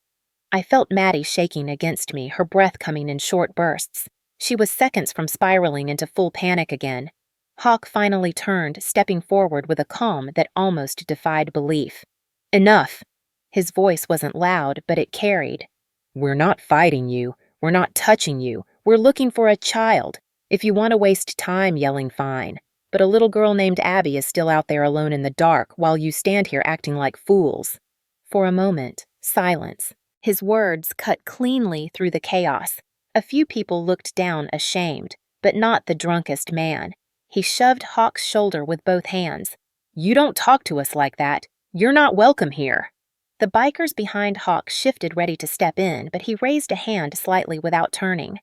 I felt Maddie shaking against me, her breath coming in short bursts. She was seconds from spiraling into full panic again. Hawk finally turned, stepping forward with a calm that almost defied belief. "Enough." His voice wasn't loud, but it carried. "We're not fighting you. We're not touching you. We're looking for a child. If you want to waste time yelling, fine. But a little girl named Abby is still out there alone in the dark while you stand here acting like fools." For a moment, silence. His words cut cleanly through the chaos. A few people looked down ashamed, but not the drunkest man. He shoved Hawk's shoulder with both hands. "You don't talk to us like that. You're not welcome here." The bikers behind Hawk shifted, ready to step in, but he raised a hand slightly without turning.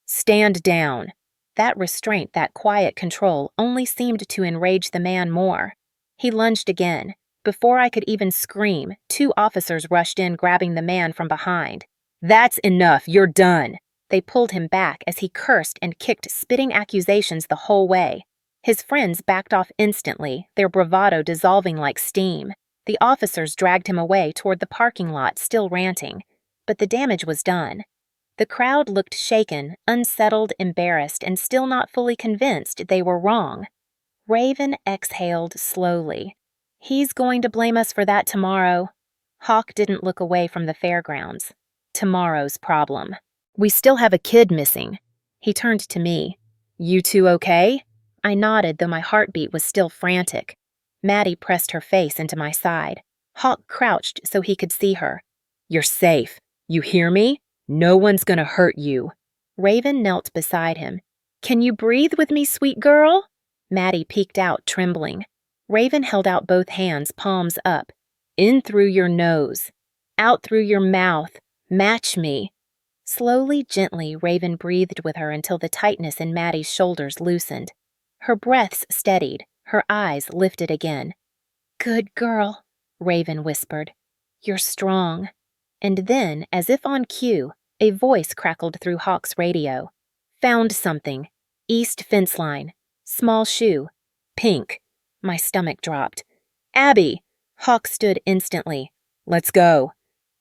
"Stand down." That restraint, that quiet control, only seemed to enrage the man more. He lunged again. Before I could even scream, two officers rushed in, grabbing the man from behind. "That's enough. You're done." They pulled him back as he cursed and kicked, spitting accusations the whole way. His friends backed off instantly, their bravado dissolving like steam. The officers dragged him away toward the parking lot, still ranting. But the damage was done. The crowd looked shaken, unsettled, embarrassed, and still not fully convinced they were wrong. Raven exhaled slowly. He's going to blame us for that tomorrow. Hawk didn't look away from the fairgrounds. Tomorrow's problem. We still have a kid missing. He turned to me. You two okay? I nodded, though my heartbeat was still frantic. Maddie pressed her face into my side. Hawk crouched so he could see her. You're safe. You hear me? No one's gonna hurt you. Raven knelt beside him. Can you breathe with me, sweet girl? Maddie peeked out, trembling. Raven held out both hands, palms up. In through your nose. Out through your mouth. Match me. Slowly, gently, Raven breathed with her until the tightness in Maddie's shoulders loosened. Her breaths steadied, her eyes lifted again. Good girl, Raven whispered. You're strong. And then, as if on cue, a voice crackled through Hawk's radio. Found something. East fence line. Small shoe. Pink. My stomach dropped. Abby! Hawk stood instantly. Let's go.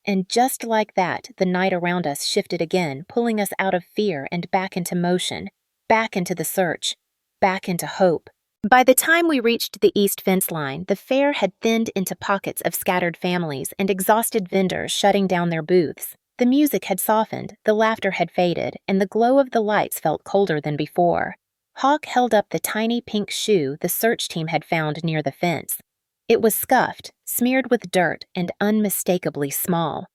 And just like that, the night around us shifted again, pulling us out of fear and back into motion, back into the search, back into hope. By the time we reached the east fence line, the fair had thinned into pockets of scattered families and exhausted vendors shutting down their booths. The music had softened, the laughter had faded, and the glow of the lights felt colder than before. Hawk held up the tiny pink shoe the search team had found near the fence. It was scuffed, smeared with dirt, and unmistakably small.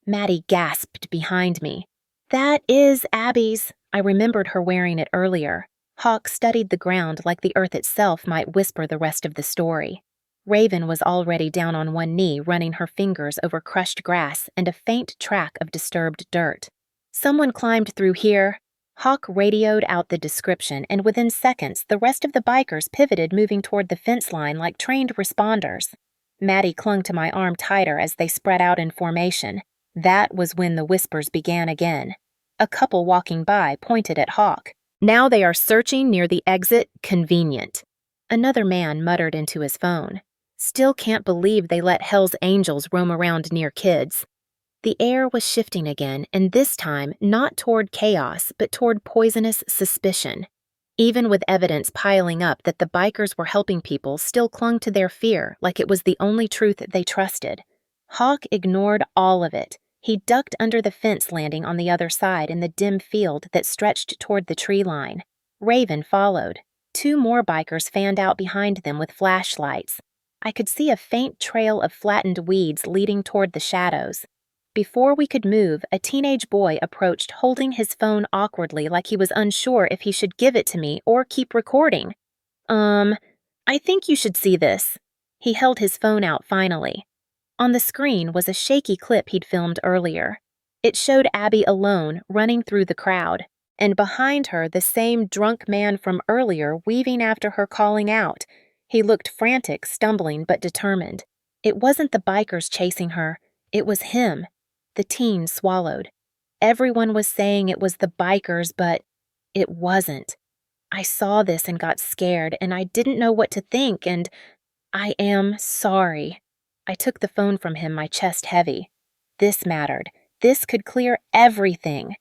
Maddie gasped behind me. That is Abby's. I remembered her wearing it earlier. Hawk studied the ground like the earth itself might whisper the rest of the story. Raven was already down on one knee, running her fingers over crushed grass and a faint track of disturbed dirt. Someone climbed through here. Hawk radioed out the description, and within seconds, the rest of the bikers pivoted, moving toward the fence line like trained responders. Maddie clung to my arm tighter as they spread out in formation. That was when the whispers began again. A couple walking by pointed at Hawk. Now they are searching near the exit. Convenient. Another man muttered into his phone. Still can't believe they let Hell's Angels roam around near kids. The air was shifting again, and this time not toward chaos, but toward poisonous suspicion. Even with evidence piling up that the bikers were helping people still clung to their fear like it was the only truth they trusted. Hawk ignored all of it. He ducked under the fence landing on the other side in the dim field that stretched toward the tree line. Raven followed. 2 more bikers fanned out behind them with flashlights. I could see a faint trail of flattened weeds leading toward the shadows. Before we could move, a teenage boy approached, holding his phone awkwardly like he was unsure if he should give it to me or keep recording. I think you should see this. He held his phone out finally. On the screen was a shaky clip he'd filmed earlier. It showed Abby alone, running through the crowd, and behind her the same drunk man from earlier weaving after her, calling out. He looked frantic, stumbling, but determined. It wasn't the bikers chasing her. It was him. The teen swallowed. Everyone was saying it was the bikers, but it wasn't. I saw this and got scared, and I didn't know what to think, and I am sorry. I took the phone from him, my chest heavy. This mattered. This could clear everything.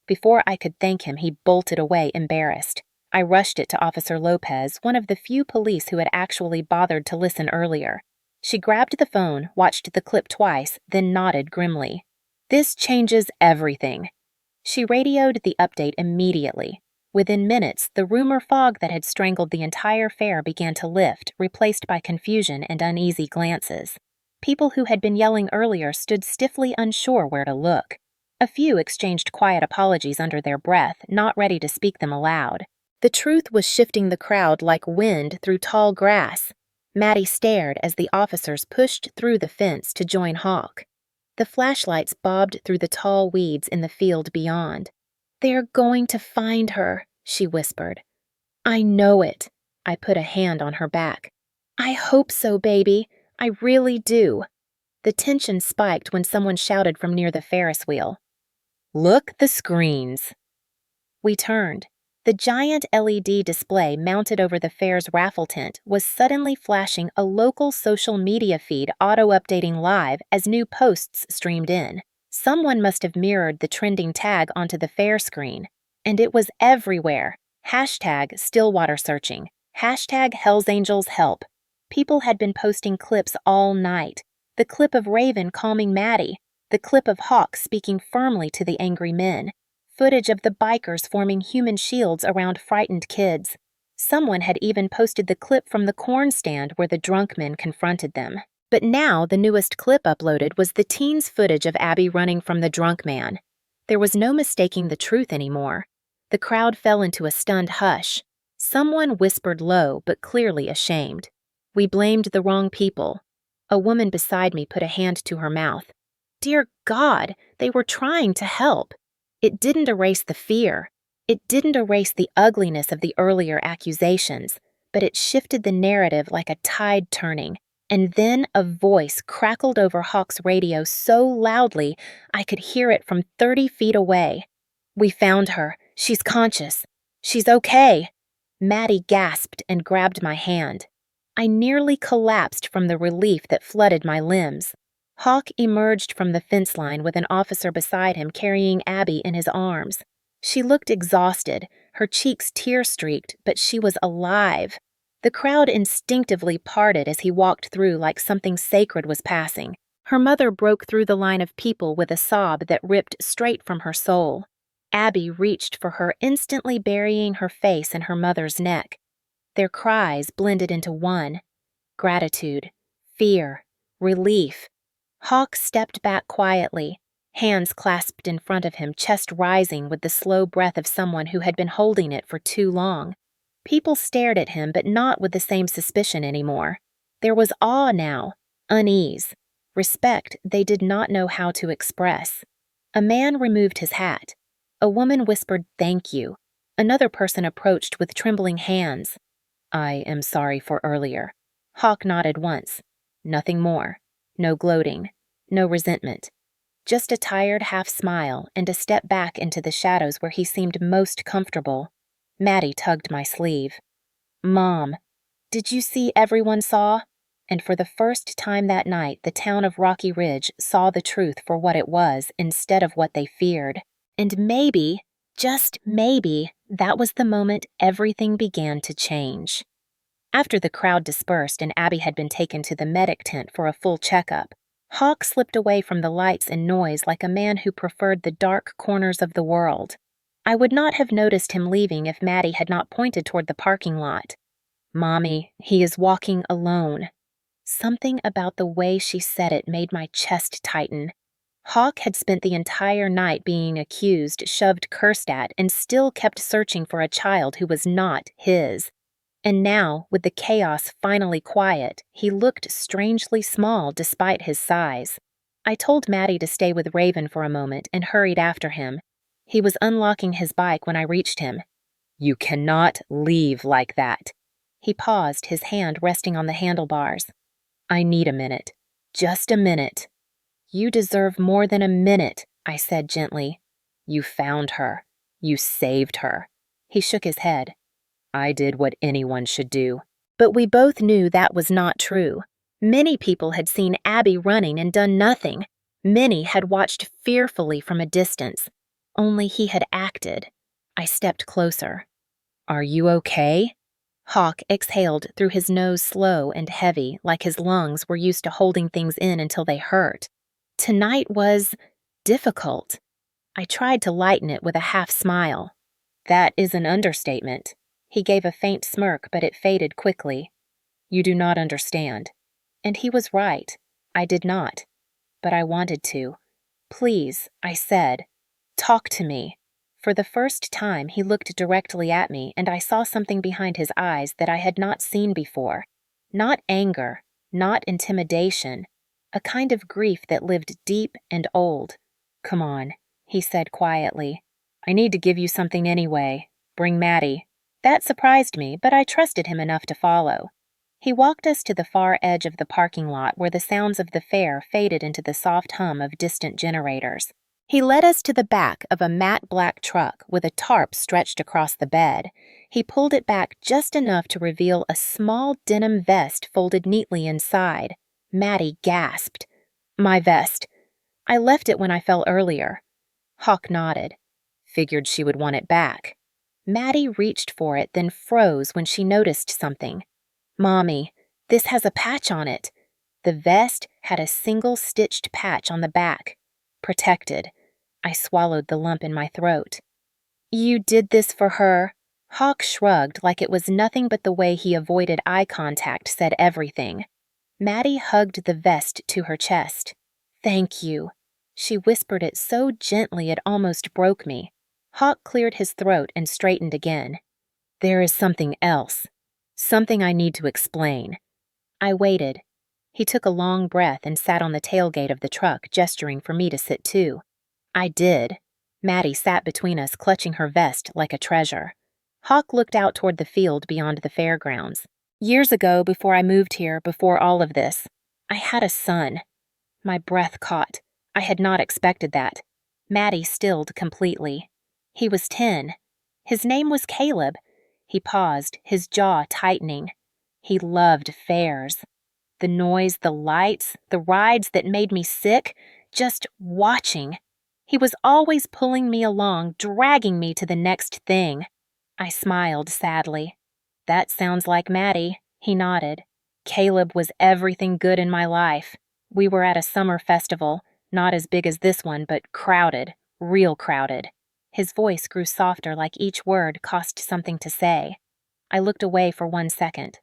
Before I could thank him, he bolted away, embarrassed. I rushed it to Officer Lopez, one of the few police who had actually bothered to listen earlier. She grabbed the phone, watched the clip twice, then nodded grimly. This changes everything. She radioed the update immediately. Within minutes, the rumor fog that had strangled the entire fair began to lift, replaced by confusion and uneasy glances. People who had been yelling earlier stood stiffly unsure where to look. A few exchanged quiet apologies under their breath, not ready to speak them aloud. The truth was shifting the crowd like wind through tall grass. Maddie stared as the officers pushed through the fence to join Hawk. The flashlights bobbed through the tall weeds in the field beyond. They're going to find her, she whispered. I know it. I put a hand on her back. I hope so, baby. I really do. The tension spiked when someone shouted from near the Ferris wheel. Look the screens. We turned. The giant LED display mounted over the fair's raffle tent was suddenly flashing a local social media feed auto-updating live as new posts streamed in. Someone must have mirrored the trending tag onto the fair screen, and it was everywhere. Hashtag Stillwater searching. Hashtag Hells Angels help. People had been posting clips all night. The clip of Raven calming Maddie, the clip of Hawk speaking firmly to the angry men, footage of the bikers forming human shields around frightened kids. Someone had even posted the clip from the corn stand where the drunk men confronted them. But now the newest clip uploaded was the teens' footage of Abby running from the drunk man. There was no mistaking the truth anymore. The crowd fell into a stunned hush. Someone whispered low but clearly ashamed. We blamed the wrong people. A woman beside me put a hand to her mouth. Dear God, they were trying to help. It didn't erase the fear. It didn't erase the ugliness of the earlier accusations, but it shifted the narrative like a tide turning. And then a voice crackled over Hawk's radio so loudly I could hear it from 30 feet away. We found her. She's conscious. She's okay. Maddie gasped and grabbed my hand. I nearly collapsed from the relief that flooded my limbs. Hawk emerged from the fence line with an officer beside him carrying Abby in his arms. She looked exhausted, her cheeks tear-streaked, but she was alive. The crowd instinctively parted as he walked through like something sacred was passing. Her mother broke through the line of people with a sob that ripped straight from her soul. Abby reached for her, instantly burying her face in her mother's neck. Their cries blended into one: gratitude, fear, relief. Hawk stepped back quietly, hands clasped in front of him, chest rising with the slow breath of someone who had been holding it for too long. People stared at him, but not with the same suspicion anymore. There was awe now, unease, respect they did not know how to express. A man removed his hat. A woman whispered, "Thank you." Another person approached with trembling hands. "I am sorry for earlier." Hawk nodded once. Nothing more. No gloating. No resentment. Just a tired half-smile and a step back into the shadows where he seemed most comfortable. Maddie tugged my sleeve. "Mom, did you see everyone saw?" And for the first time that night, the town of Rocky Ridge saw the truth for what it was instead of what they feared. And maybe, just maybe, that was the moment everything began to change. After the crowd dispersed and Abby had been taken to the medic tent for a full checkup, Hawk slipped away from the lights and noise like a man who preferred the dark corners of the world. I would not have noticed him leaving if Maddie had not pointed toward the parking lot. "Mommy, he is walking alone." Something about the way she said it made my chest tighten. Hawk had spent the entire night being accused, shoved, cursed at, and still kept searching for a child who was not his. And now, with the chaos finally quiet, he looked strangely small despite his size. I told Maddie to stay with Raven for a moment and hurried after him. He was unlocking his bike when I reached him. "You cannot leave like that." He paused, his hand resting on the handlebars. "I need a minute. Just a minute." "You deserve more than a minute," I said gently. "You found her. You saved her." He shook his head. "I did what anyone should do." But we both knew that was not true. Many people had seen Abby running and done nothing. Many had watched fearfully from a distance. Only he had acted. I stepped closer. "Are you okay?" Hawk exhaled through his nose slow and heavy, like his lungs were used to holding things in until they hurt. Tonight was difficult. I tried to lighten it with a half-smile. "That is an understatement." He gave a faint smirk, but it faded quickly. "You do not understand." And he was right. I did not. But I wanted to. "Please," I said, "talk to me." For the first time, he looked directly at me, and I saw something behind his eyes that I had not seen before. Not anger, not intimidation, a kind of grief that lived deep and old. "Come on," he said quietly. "I need to give you something anyway. Bring Maddie." That surprised me, but I trusted him enough to follow. He walked us to the far edge of the parking lot where the sounds of the fair faded into the soft hum of distant generators. He led us to the back of a matte black truck with a tarp stretched across the bed. He pulled it back just enough to reveal a small denim vest folded neatly inside. Maddie gasped. "My vest." I left it when I fell earlier. Hawk nodded. Figured she would want it back. Maddie reached for it, then froze when she noticed something. Mommy, this has a patch on it. The vest had a single stitched patch on the back. Protected. I swallowed the lump in my throat. You did this for her? Hawk shrugged like it was nothing but the way he avoided eye contact said everything. Maddie hugged the vest to her chest. Thank you. She whispered it so gently it almost broke me. Hawk cleared his throat and straightened again. There is something else. Something I need to explain. I waited. He took a long breath and sat on the tailgate of the truck, gesturing for me to sit too. I did. Maddie sat between us, clutching her vest like a treasure. Hawk looked out toward the field beyond the fairgrounds. Years ago, before I moved here, before all of this, I had a son. My breath caught. I had not expected that. Maddie stilled completely. He was 10. His name was Caleb. He paused, his jaw tightening. He loved fairs. The noise, the lights, the rides that made me sick, just watching. He was always pulling me along, dragging me to the next thing. I smiled sadly. That sounds like Maddie, he nodded. Caleb was everything good in my life. We were at a summer festival, not as big as this one, but crowded, real crowded. His voice grew softer like each word cost something to say. I looked away for 1 second.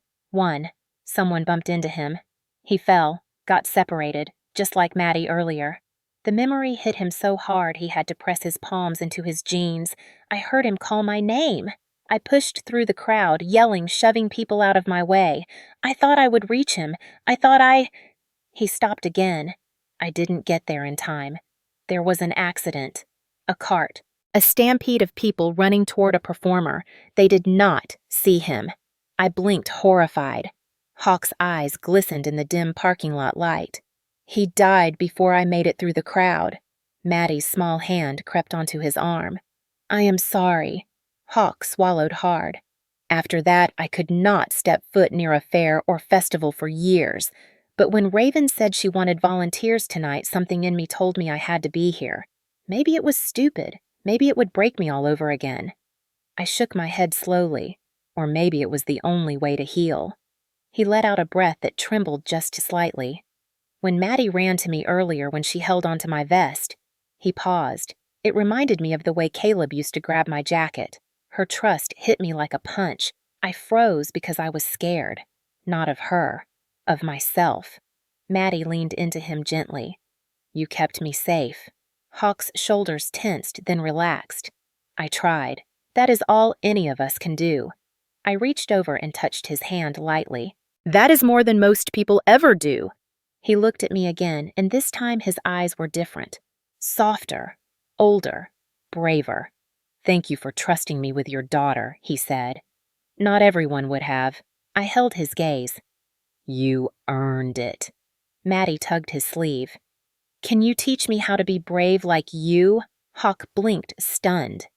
Someone bumped into him. He fell, got separated, just like Maddie earlier. The memory hit him so hard he had to press his palms into his jeans. I heard him call my name. I pushed through the crowd, yelling, shoving people out of my way. I thought I would reach him. He stopped again. I didn't get there in time. There was an accident. A cart. A stampede of people running toward a performer. They did not see him. I blinked, horrified. Hawk's eyes glistened in the dim parking lot light. He died before I made it through the crowd. Maddie's small hand crept onto his arm. I am sorry. Hawk swallowed hard. After that, I could not step foot near a fair or festival for years. But when Raven said she wanted volunteers tonight, something in me told me I had to be here. Maybe it was stupid. Maybe it would break me all over again. I shook my head slowly. Or maybe it was the only way to heal. He let out a breath that trembled just slightly. When Maddie ran to me earlier when she held onto my vest, he paused. It reminded me of the way Caleb used to grab my jacket. Her trust hit me like a punch. I froze because I was scared. Not of her. Of myself. Maddie leaned into him gently. You kept me safe. Hawk's shoulders tensed, then relaxed. I tried. That is all any of us can do. I reached over and touched his hand lightly. That is more than most people ever do. He looked at me again, and this time his eyes were different. Softer, older, braver. Thank you for trusting me with your daughter, he said. Not everyone would have. I held his gaze. You earned it. Maddie tugged his sleeve. Can you teach me how to be brave like you? Hawk blinked, stunned.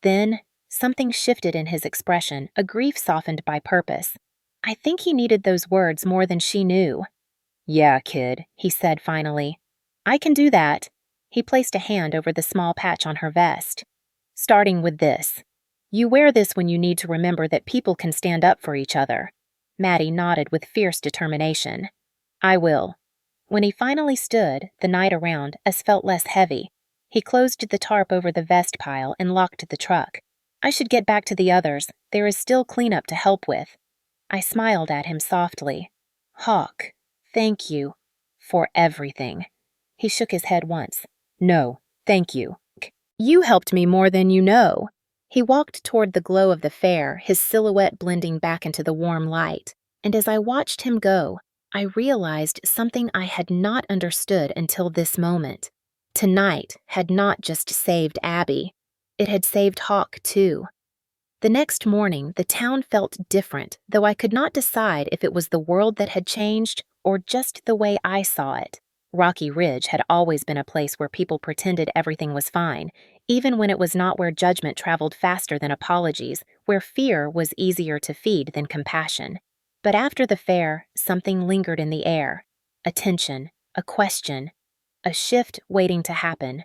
Then, something shifted in his expression, a grief softened by purpose. I think he needed those words more than she knew. Yeah, kid, he said finally. I can do that. He placed a hand over the small patch on her vest. Starting with this. You wear this when you need to remember that people can stand up for each other. Maddie nodded with fierce determination. I will. When he finally stood, the night around us felt less heavy. He closed the tarp over the vest pile and locked the truck. I should get back to the others. There is still cleanup to help with. I smiled at him softly. Hawk, thank you. For everything. He shook his head once. No, thank you. You helped me more than you know. He walked toward the glow of the fair, his silhouette blending back into the warm light. And as I watched him go, I realized something I had not understood until this moment. Tonight had not just saved Abby. It had saved Hawk, too. The next morning, the town felt different, though I could not decide if it was the world that had changed or just the way I saw it. Rocky Ridge had always been a place where people pretended everything was fine, even when it was not, where judgment traveled faster than apologies, where fear was easier to feed than compassion. But after the fair, something lingered in the air. A tension, a question, a shift waiting to happen.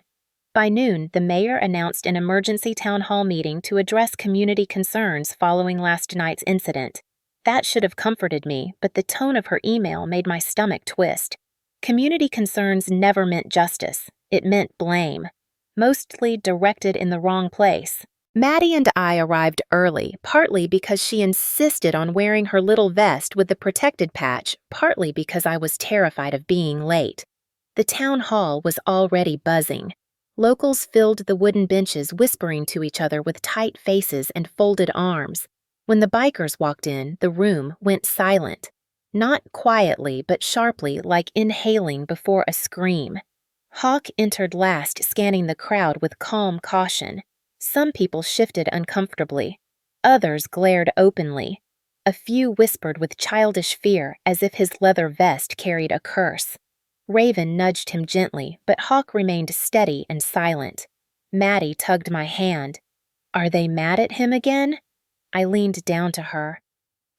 By noon, the mayor announced an emergency town hall meeting to address community concerns following last night's incident. That should have comforted me, but the tone of her email made my stomach twist. Community concerns never meant justice. It meant blame, mostly directed in the wrong place. Maddie and I arrived early, partly because she insisted on wearing her little vest with the protected patch, partly because I was terrified of being late. The town hall was already buzzing. Locals filled the wooden benches, whispering to each other with tight faces and folded arms. When the bikers walked in, the room went silent. Not quietly, but sharply, like inhaling before a scream. Hawk entered last, scanning the crowd with calm caution. Some people shifted uncomfortably. Others glared openly. A few whispered with childish fear, as if his leather vest carried a curse. Raven nudged him gently, but Hawk remained steady and silent. Maddie tugged my hand. Are they mad at him again? I leaned down to her.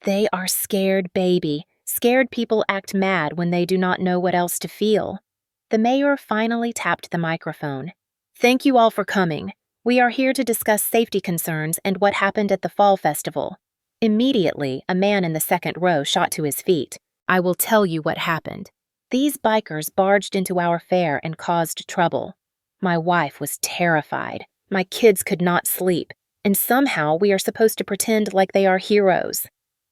They are scared, baby. Scared people act mad when they do not know what else to feel. The mayor finally tapped the microphone. Thank you all for coming. We are here to discuss safety concerns and what happened at the fall festival. Immediately, a man in the second row shot to his feet. I will tell you what happened. These bikers barged into our fair and caused trouble. My wife was terrified. My kids could not sleep. And somehow we are supposed to pretend like they are heroes.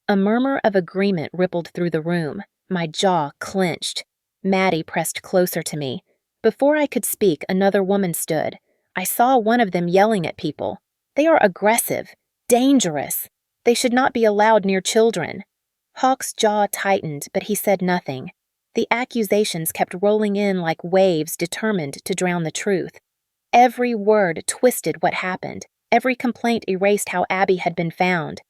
A murmur of agreement rippled through the room. My jaw clenched. Maddie pressed closer to me. Before I could speak, another woman stood. I saw one of them yelling at people. They are aggressive, dangerous. They should not be allowed near children. Hawk's jaw tightened, but he said nothing. The accusations kept rolling in like waves determined to drown the truth. Every word twisted what happened. Every complaint erased how Abby had been found.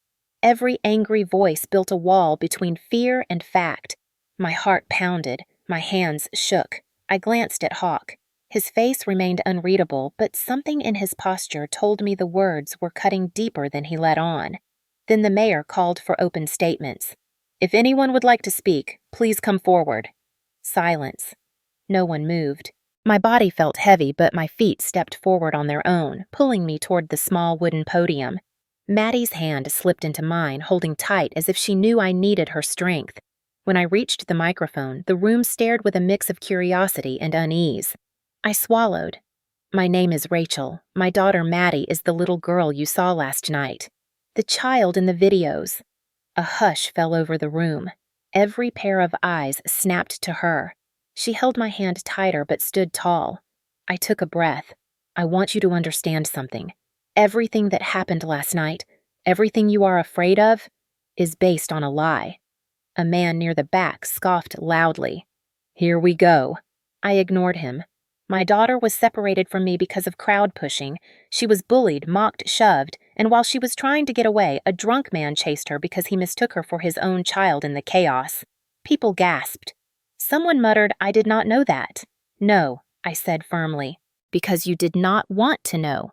Every angry voice built a wall between fear and fact. My heart pounded. My hands shook. I glanced at Hawk. His face remained unreadable, but something in his posture told me the words were cutting deeper than he let on. Then the mayor called for open statements. If anyone would like to speak, please come forward. Silence. No one moved. My body felt heavy, but my feet stepped forward on their own, pulling me toward the small wooden podium. Maddie's hand slipped into mine, holding tight as if she knew I needed her strength. When I reached the microphone, the room stared with a mix of curiosity and unease. I swallowed. My name is Rachel. My daughter Maddie is the little girl you saw last night. The child in the videos. A hush fell over the room. Every pair of eyes snapped to her. She held my hand tighter but stood tall. I took a breath. I want you to understand something. Everything that happened last night, everything you are afraid of, is based on a lie. A man near the back scoffed loudly. Here we go. I ignored him. My daughter was separated from me because of crowd pushing. She was bullied, mocked, shoved, and while she was trying to get away, a drunk man chased her because he mistook her for his own child in the chaos. People gasped. Someone muttered, I did not know that. No, I said firmly, because you did not want to know.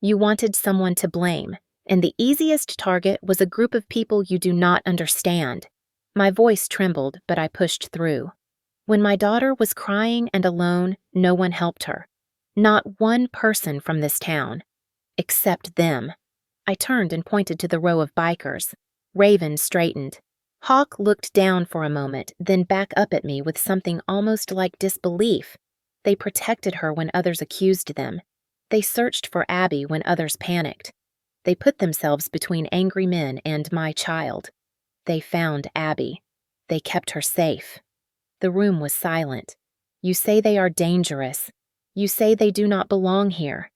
You wanted someone to blame, and the easiest target was a group of people you do not understand. My voice trembled, but I pushed through. When my daughter was crying and alone, no one helped her. Not one person from this town. Except them. I turned and pointed to the row of bikers. Raven straightened. Hawk looked down for a moment, then back up at me with something almost like disbelief. They protected her when others accused them. They searched for Abby when others panicked. They put themselves between angry men and my child. They found Abby. They kept her safe. The room was silent. You say they are dangerous. You say they do not belong here.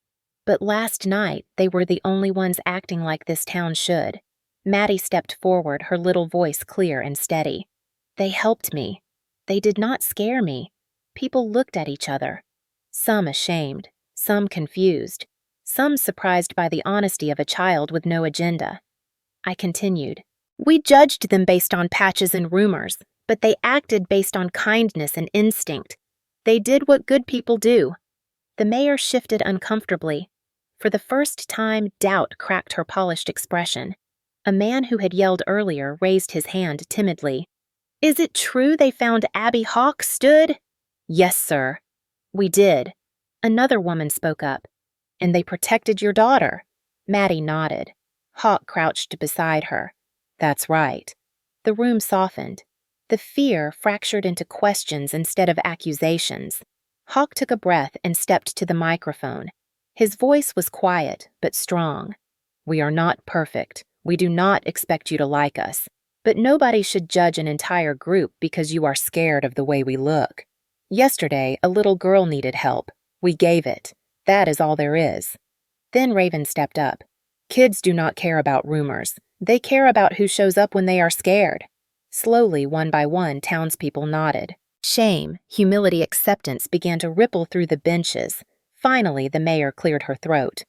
But last night, they were the only ones acting like this town should. Maddie stepped forward, her little voice clear and steady. They helped me. They did not scare me. People looked at each other. Some ashamed, some confused, some surprised by the honesty of a child with no agenda. I continued. We judged them based on patches and rumors, but they acted based on kindness and instinct. They did what good people do. The mayor shifted uncomfortably. For the first time, doubt cracked her polished expression. A man who had yelled earlier raised his hand timidly. Is it true they found Abby Hawk stood? Yes, sir. We did. Another woman spoke up. And they protected your daughter. Maddie nodded. Hawk crouched beside her. That's right. The room softened. The fear fractured into questions instead of accusations. Hawk took a breath and stepped to the microphone. His voice was quiet, but strong. We are not perfect. We do not expect you to like us. But nobody should judge an entire group because you are scared of the way we look. Yesterday, a little girl needed help. We gave it. That is all there is. Then Raven stepped up. Kids do not care about rumors. They care about who shows up when they are scared. Slowly, one by one, townspeople nodded. Shame, humility, acceptance began to ripple through the benches. Finally, the mayor cleared her throat.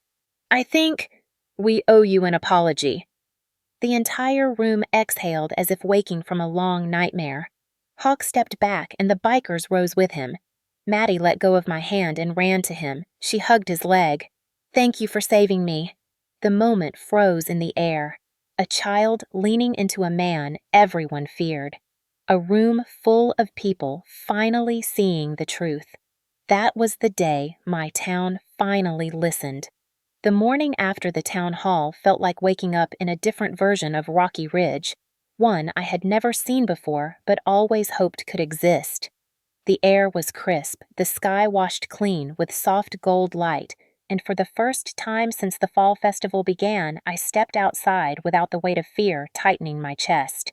I think we owe you an apology. The entire room exhaled as if waking from a long nightmare. Hawk stepped back and the bikers rose with him. Maddie let go of my hand and ran to him. She hugged his leg. Thank you for saving me. The moment froze in the air. A child leaning into a man everyone feared. A room full of people finally seeing the truth. That was the day my town finally listened. The morning after the town hall felt like waking up in a different version of Rocky Ridge, one I had never seen before but always hoped could exist. The air was crisp, the sky washed clean with soft gold light, and for the first time since the fall festival began, I stepped outside without the weight of fear tightening my chest.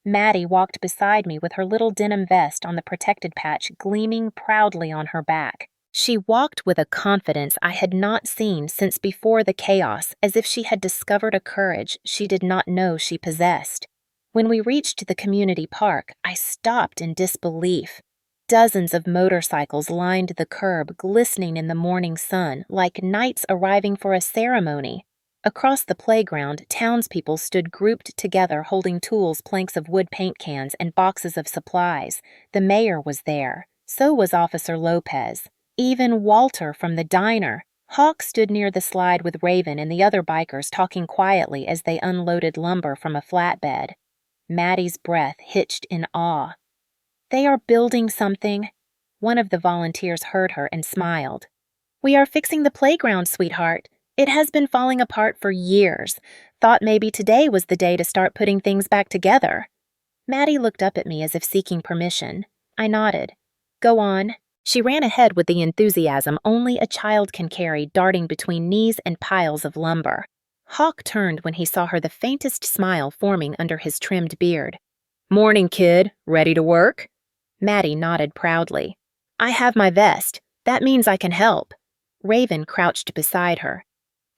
Maddie walked beside me with her little denim vest on the protected patch gleaming proudly on her back. She walked with a confidence I had not seen since before the chaos, as if she had discovered a courage she did not know she possessed. When we reached the community park, I stopped in disbelief. Dozens of motorcycles lined the curb, glistening in the morning sun, like knights arriving for a ceremony. Across the playground, townspeople stood grouped together holding tools, planks of wood paint cans, and boxes of supplies. The mayor was there. So was Officer Lopez. Even Walter from the diner. Hawk stood near the slide with Raven and the other bikers talking quietly as they unloaded lumber from a flatbed. Maddie's breath hitched in awe. They are building something. One of the volunteers heard her and smiled. We are fixing the playground, sweetheart. It has been falling apart for years. Thought maybe today was the day to start putting things back together. Maddie looked up at me as if seeking permission. I nodded. Go on. She ran ahead with the enthusiasm only a child can carry, darting between knees and piles of lumber. Hawk turned when he saw her, the faintest smile forming under his trimmed beard. Morning, kid. Ready to work? Maddie nodded proudly. I have my vest. That means I can help. Raven crouched beside her.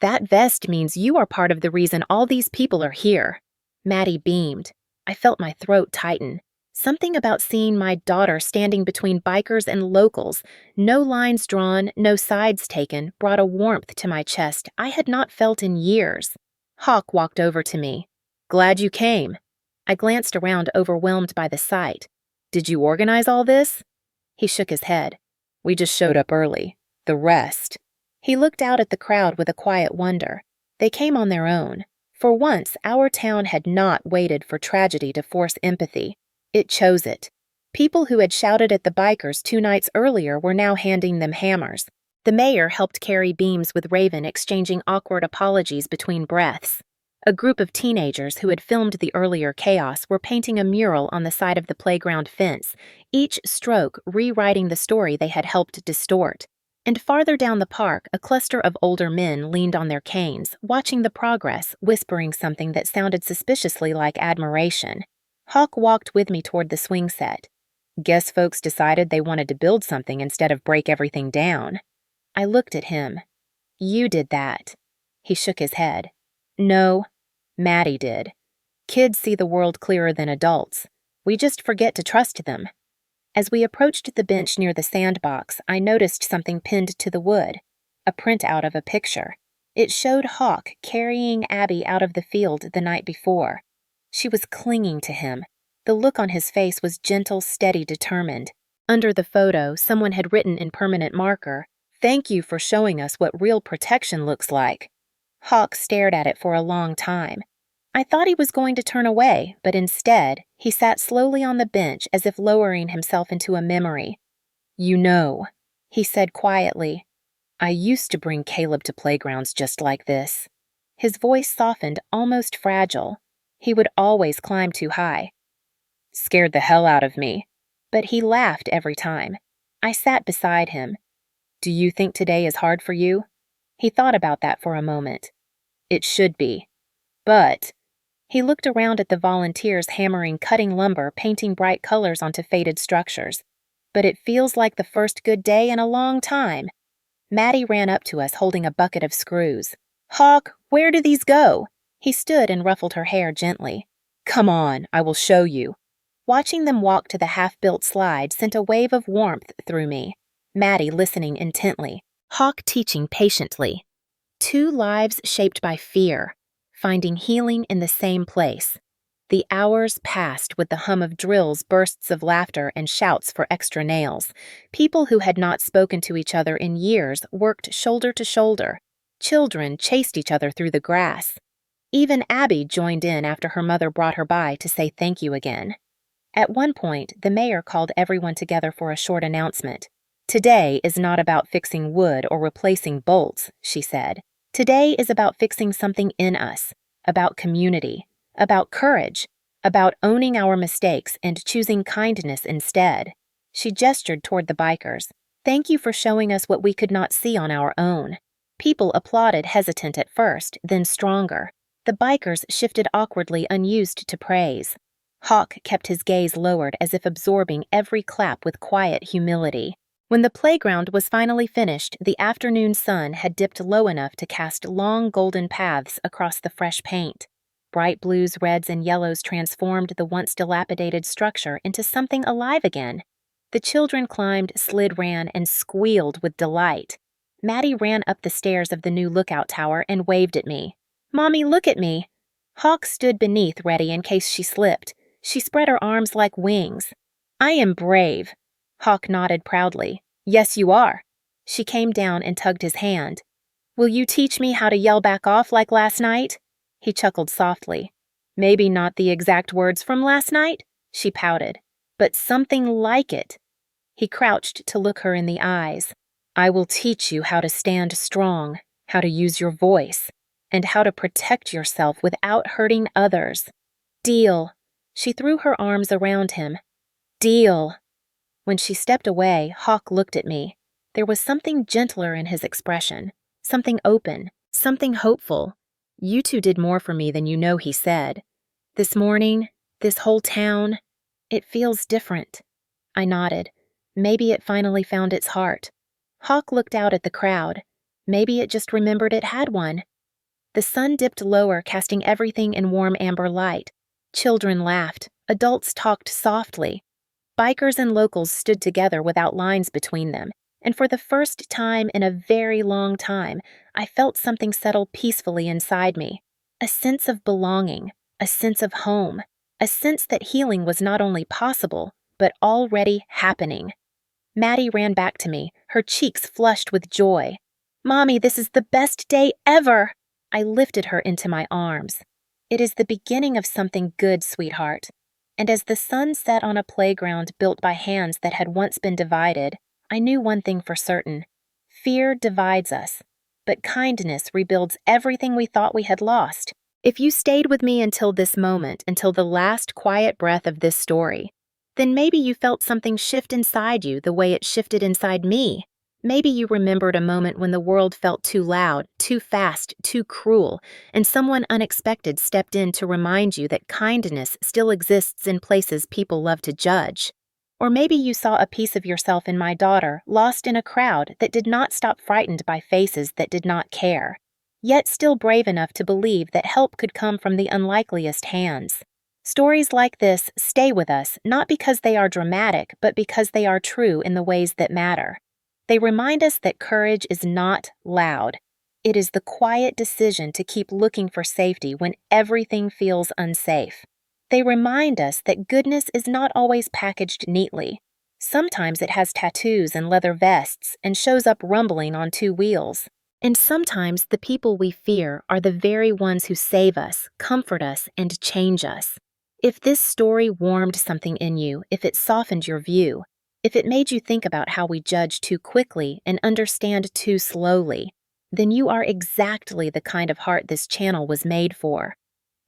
That vest means you are part of the reason all these people are here. Maddie beamed. I felt my throat tighten. Something about seeing my daughter standing between bikers and locals, no lines drawn, no sides taken, brought a warmth to my chest I had not felt in years. Hawk walked over to me. Glad you came. I glanced around, overwhelmed by the sight. Did you organize all this? He shook his head. We just showed up early. The rest. He looked out at the crowd with a quiet wonder. They came on their own. For once, our town had not waited for tragedy to force empathy. It chose it. People who had shouted at the bikers 2 nights earlier were now handing them hammers. The mayor helped carry beams with Raven, exchanging awkward apologies between breaths. A group of teenagers who had filmed the earlier chaos were painting a mural on the side of the playground fence, each stroke rewriting the story they had helped distort. And farther down the park, a cluster of older men leaned on their canes, watching the progress, whispering something that sounded suspiciously like admiration. Hawk walked with me toward the swing set. Guess folks decided they wanted to build something instead of break everything down. I looked at him. You did that. He shook his head. No, Maddie did. Kids see the world clearer than adults. We just forget to trust them. As we approached the bench near the sandbox, I noticed something pinned to the wood, a printout of a picture. It showed Hawk carrying Abby out of the field the night before. She was clinging to him. The look on his face was gentle, steady, determined. Under the photo, someone had written in permanent marker, "Thank you for showing us what real protection looks like." Hawk stared at it for a long time. I thought he was going to turn away, but instead, he sat slowly on the bench as if lowering himself into a memory. You know. He said quietly, "I used to bring Caleb to playgrounds just like this." His voice softened, almost fragile. He would always climb too high. Scared the hell out of me. But he laughed every time. I sat beside him. "Do you think today is hard for you?" He thought about that for a moment. "It should be. But—" He looked around at the volunteers hammering cutting lumber, painting bright colors onto faded structures. "But it feels like the first good day in a long time." Maddie ran up to us holding a bucket of screws. "Hawk, where do these go?" He stood and ruffled her hair gently. "Come on, I will show you." Watching them walk to the half-built slide sent a wave of warmth through me. Maddie listening intently, Hawk teaching patiently. Two lives shaped by fear, finding healing in the same place. The hours passed with the hum of drills, bursts of laughter, and shouts for extra nails. People who had not spoken to each other in years worked shoulder to shoulder. Children chased each other through the grass. Even Abby joined in after her mother brought her by to say thank you again. At one point, the mayor called everyone together for a short announcement. "Today is not about fixing wood or replacing bolts," she said. "Today is about fixing something in us, about community, about courage, about owning our mistakes and choosing kindness instead." She gestured toward the bikers. "Thank you for showing us what we could not see on our own." People applauded, hesitant at first, then stronger. The bikers shifted awkwardly, unused to praise. Hawk kept his gaze lowered as if absorbing every clap with quiet humility. When the playground was finally finished, the afternoon sun had dipped low enough to cast long golden paths across the fresh paint. Bright blues, reds, and yellows transformed the once dilapidated structure into something alive again. The children climbed, slid, ran, and squealed with delight. Maddie ran up the stairs of the new lookout tower and waved at me. "Mommy, look at me." Hawk stood beneath, ready in case she slipped. She spread her arms like wings. "I am brave." Hawk nodded proudly. "Yes, you are." She came down and tugged his hand. "Will you teach me how to yell back off like last night?" He chuckled softly. "Maybe not the exact words from last night," she pouted, "but something like it." He crouched to look her in the eyes. "I will teach you how to stand strong, how to use your voice, and how to protect yourself without hurting others. Deal." She threw her arms around him. "Deal." When she stepped away, Hawk looked at me. There was something gentler in his expression, something open, something hopeful. "You two did more for me than you know," he said. "This morning, this whole town, it feels different." I nodded. Maybe it finally found its heart. Hawk looked out at the crowd. Maybe it just remembered it had one. The sun dipped lower, casting everything in warm amber light. Children laughed. Adults talked softly. Bikers and locals stood together without lines between them, and for the first time in a very long time, I felt something settle peacefully inside me. A sense of belonging, a sense of home, a sense that healing was not only possible, but already happening. Maddie ran back to me, her cheeks flushed with joy. "Mommy, this is the best day ever!" I lifted her into my arms. "It is the beginning of something good, sweetheart." And as the sun set on a playground built by hands that had once been divided, I knew one thing for certain. Fear divides us, but kindness rebuilds everything we thought we had lost. If you stayed with me until this moment, until the last quiet breath of this story, then maybe you felt something shift inside you the way it shifted inside me. Maybe you remembered a moment when the world felt too loud, too fast, too cruel, and someone unexpected stepped in to remind you that kindness still exists in places people love to judge. Or maybe you saw a piece of yourself in my daughter, lost in a crowd that did not stop frightened by faces that did not care, yet still brave enough to believe that help could come from the unlikeliest hands. Stories like this stay with us not because they are dramatic, but because they are true in the ways that matter. They remind us that courage is not loud. It is the quiet decision to keep looking for safety when everything feels unsafe. They remind us that goodness is not always packaged neatly. Sometimes it has tattoos and leather vests and shows up rumbling on two wheels. And sometimes the people we fear are the very ones who save us, comfort us, and change us. If this story warmed something in you, if it softened your view, if it made you think about how we judge too quickly and understand too slowly, then you are exactly the kind of heart this channel was made for.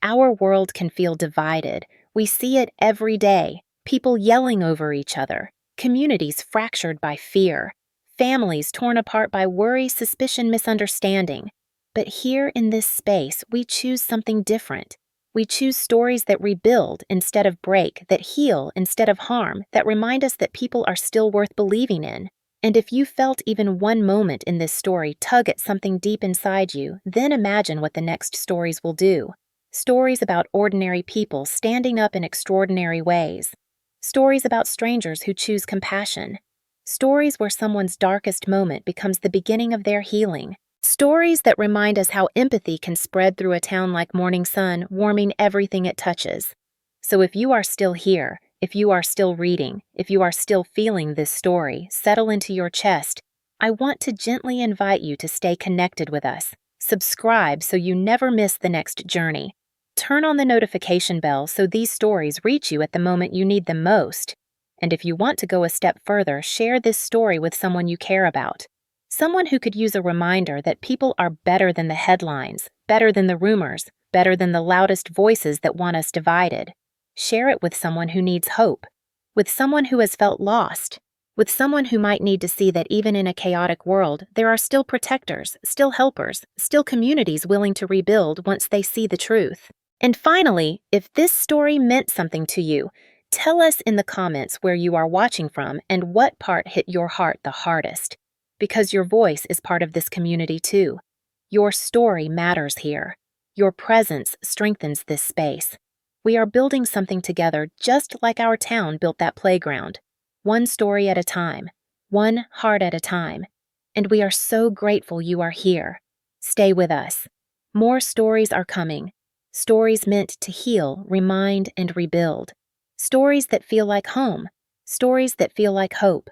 Our world can feel divided. We see it every day. People yelling over each other, communities fractured by fear, families torn apart by worry, suspicion, misunderstanding. But here in this space, we choose something different. We choose stories that rebuild instead of break, that heal instead of harm, that remind us that people are still worth believing in. And if you felt even one moment in this story tug at something deep inside you, then imagine what the next stories will do. Stories about ordinary people standing up in extraordinary ways. Stories about strangers who choose compassion. Stories where someone's darkest moment becomes the beginning of their healing. Stories that remind us how empathy can spread through a town like morning sun, warming everything it touches. So if you are still here, if you are still reading, if you are still feeling this story settle into your chest, I want to gently invite you to stay connected with us. Subscribe so you never miss the next journey. Turn on the notification bell so these stories reach you at the moment you need them most. And if you want to go a step further, share this story with someone you care about. Someone who could use a reminder that people are better than the headlines, better than the rumors, better than the loudest voices that want us divided. Share it with someone who needs hope, with someone who has felt lost, with someone who might need to see that even in a chaotic world, there are still protectors, still helpers, still communities willing to rebuild once they see the truth. And finally, if this story meant something to you, tell us in the comments where you are watching from and what part hit your heart the hardest. Because your voice is part of this community too. Your story matters here. Your presence strengthens this space. We are building something together just like our town built that playground. One story at a time, one heart at a time. And we are so grateful you are here. Stay with us. More stories are coming. Stories meant to heal, remind, and rebuild. Stories that feel like home. Stories that feel like hope.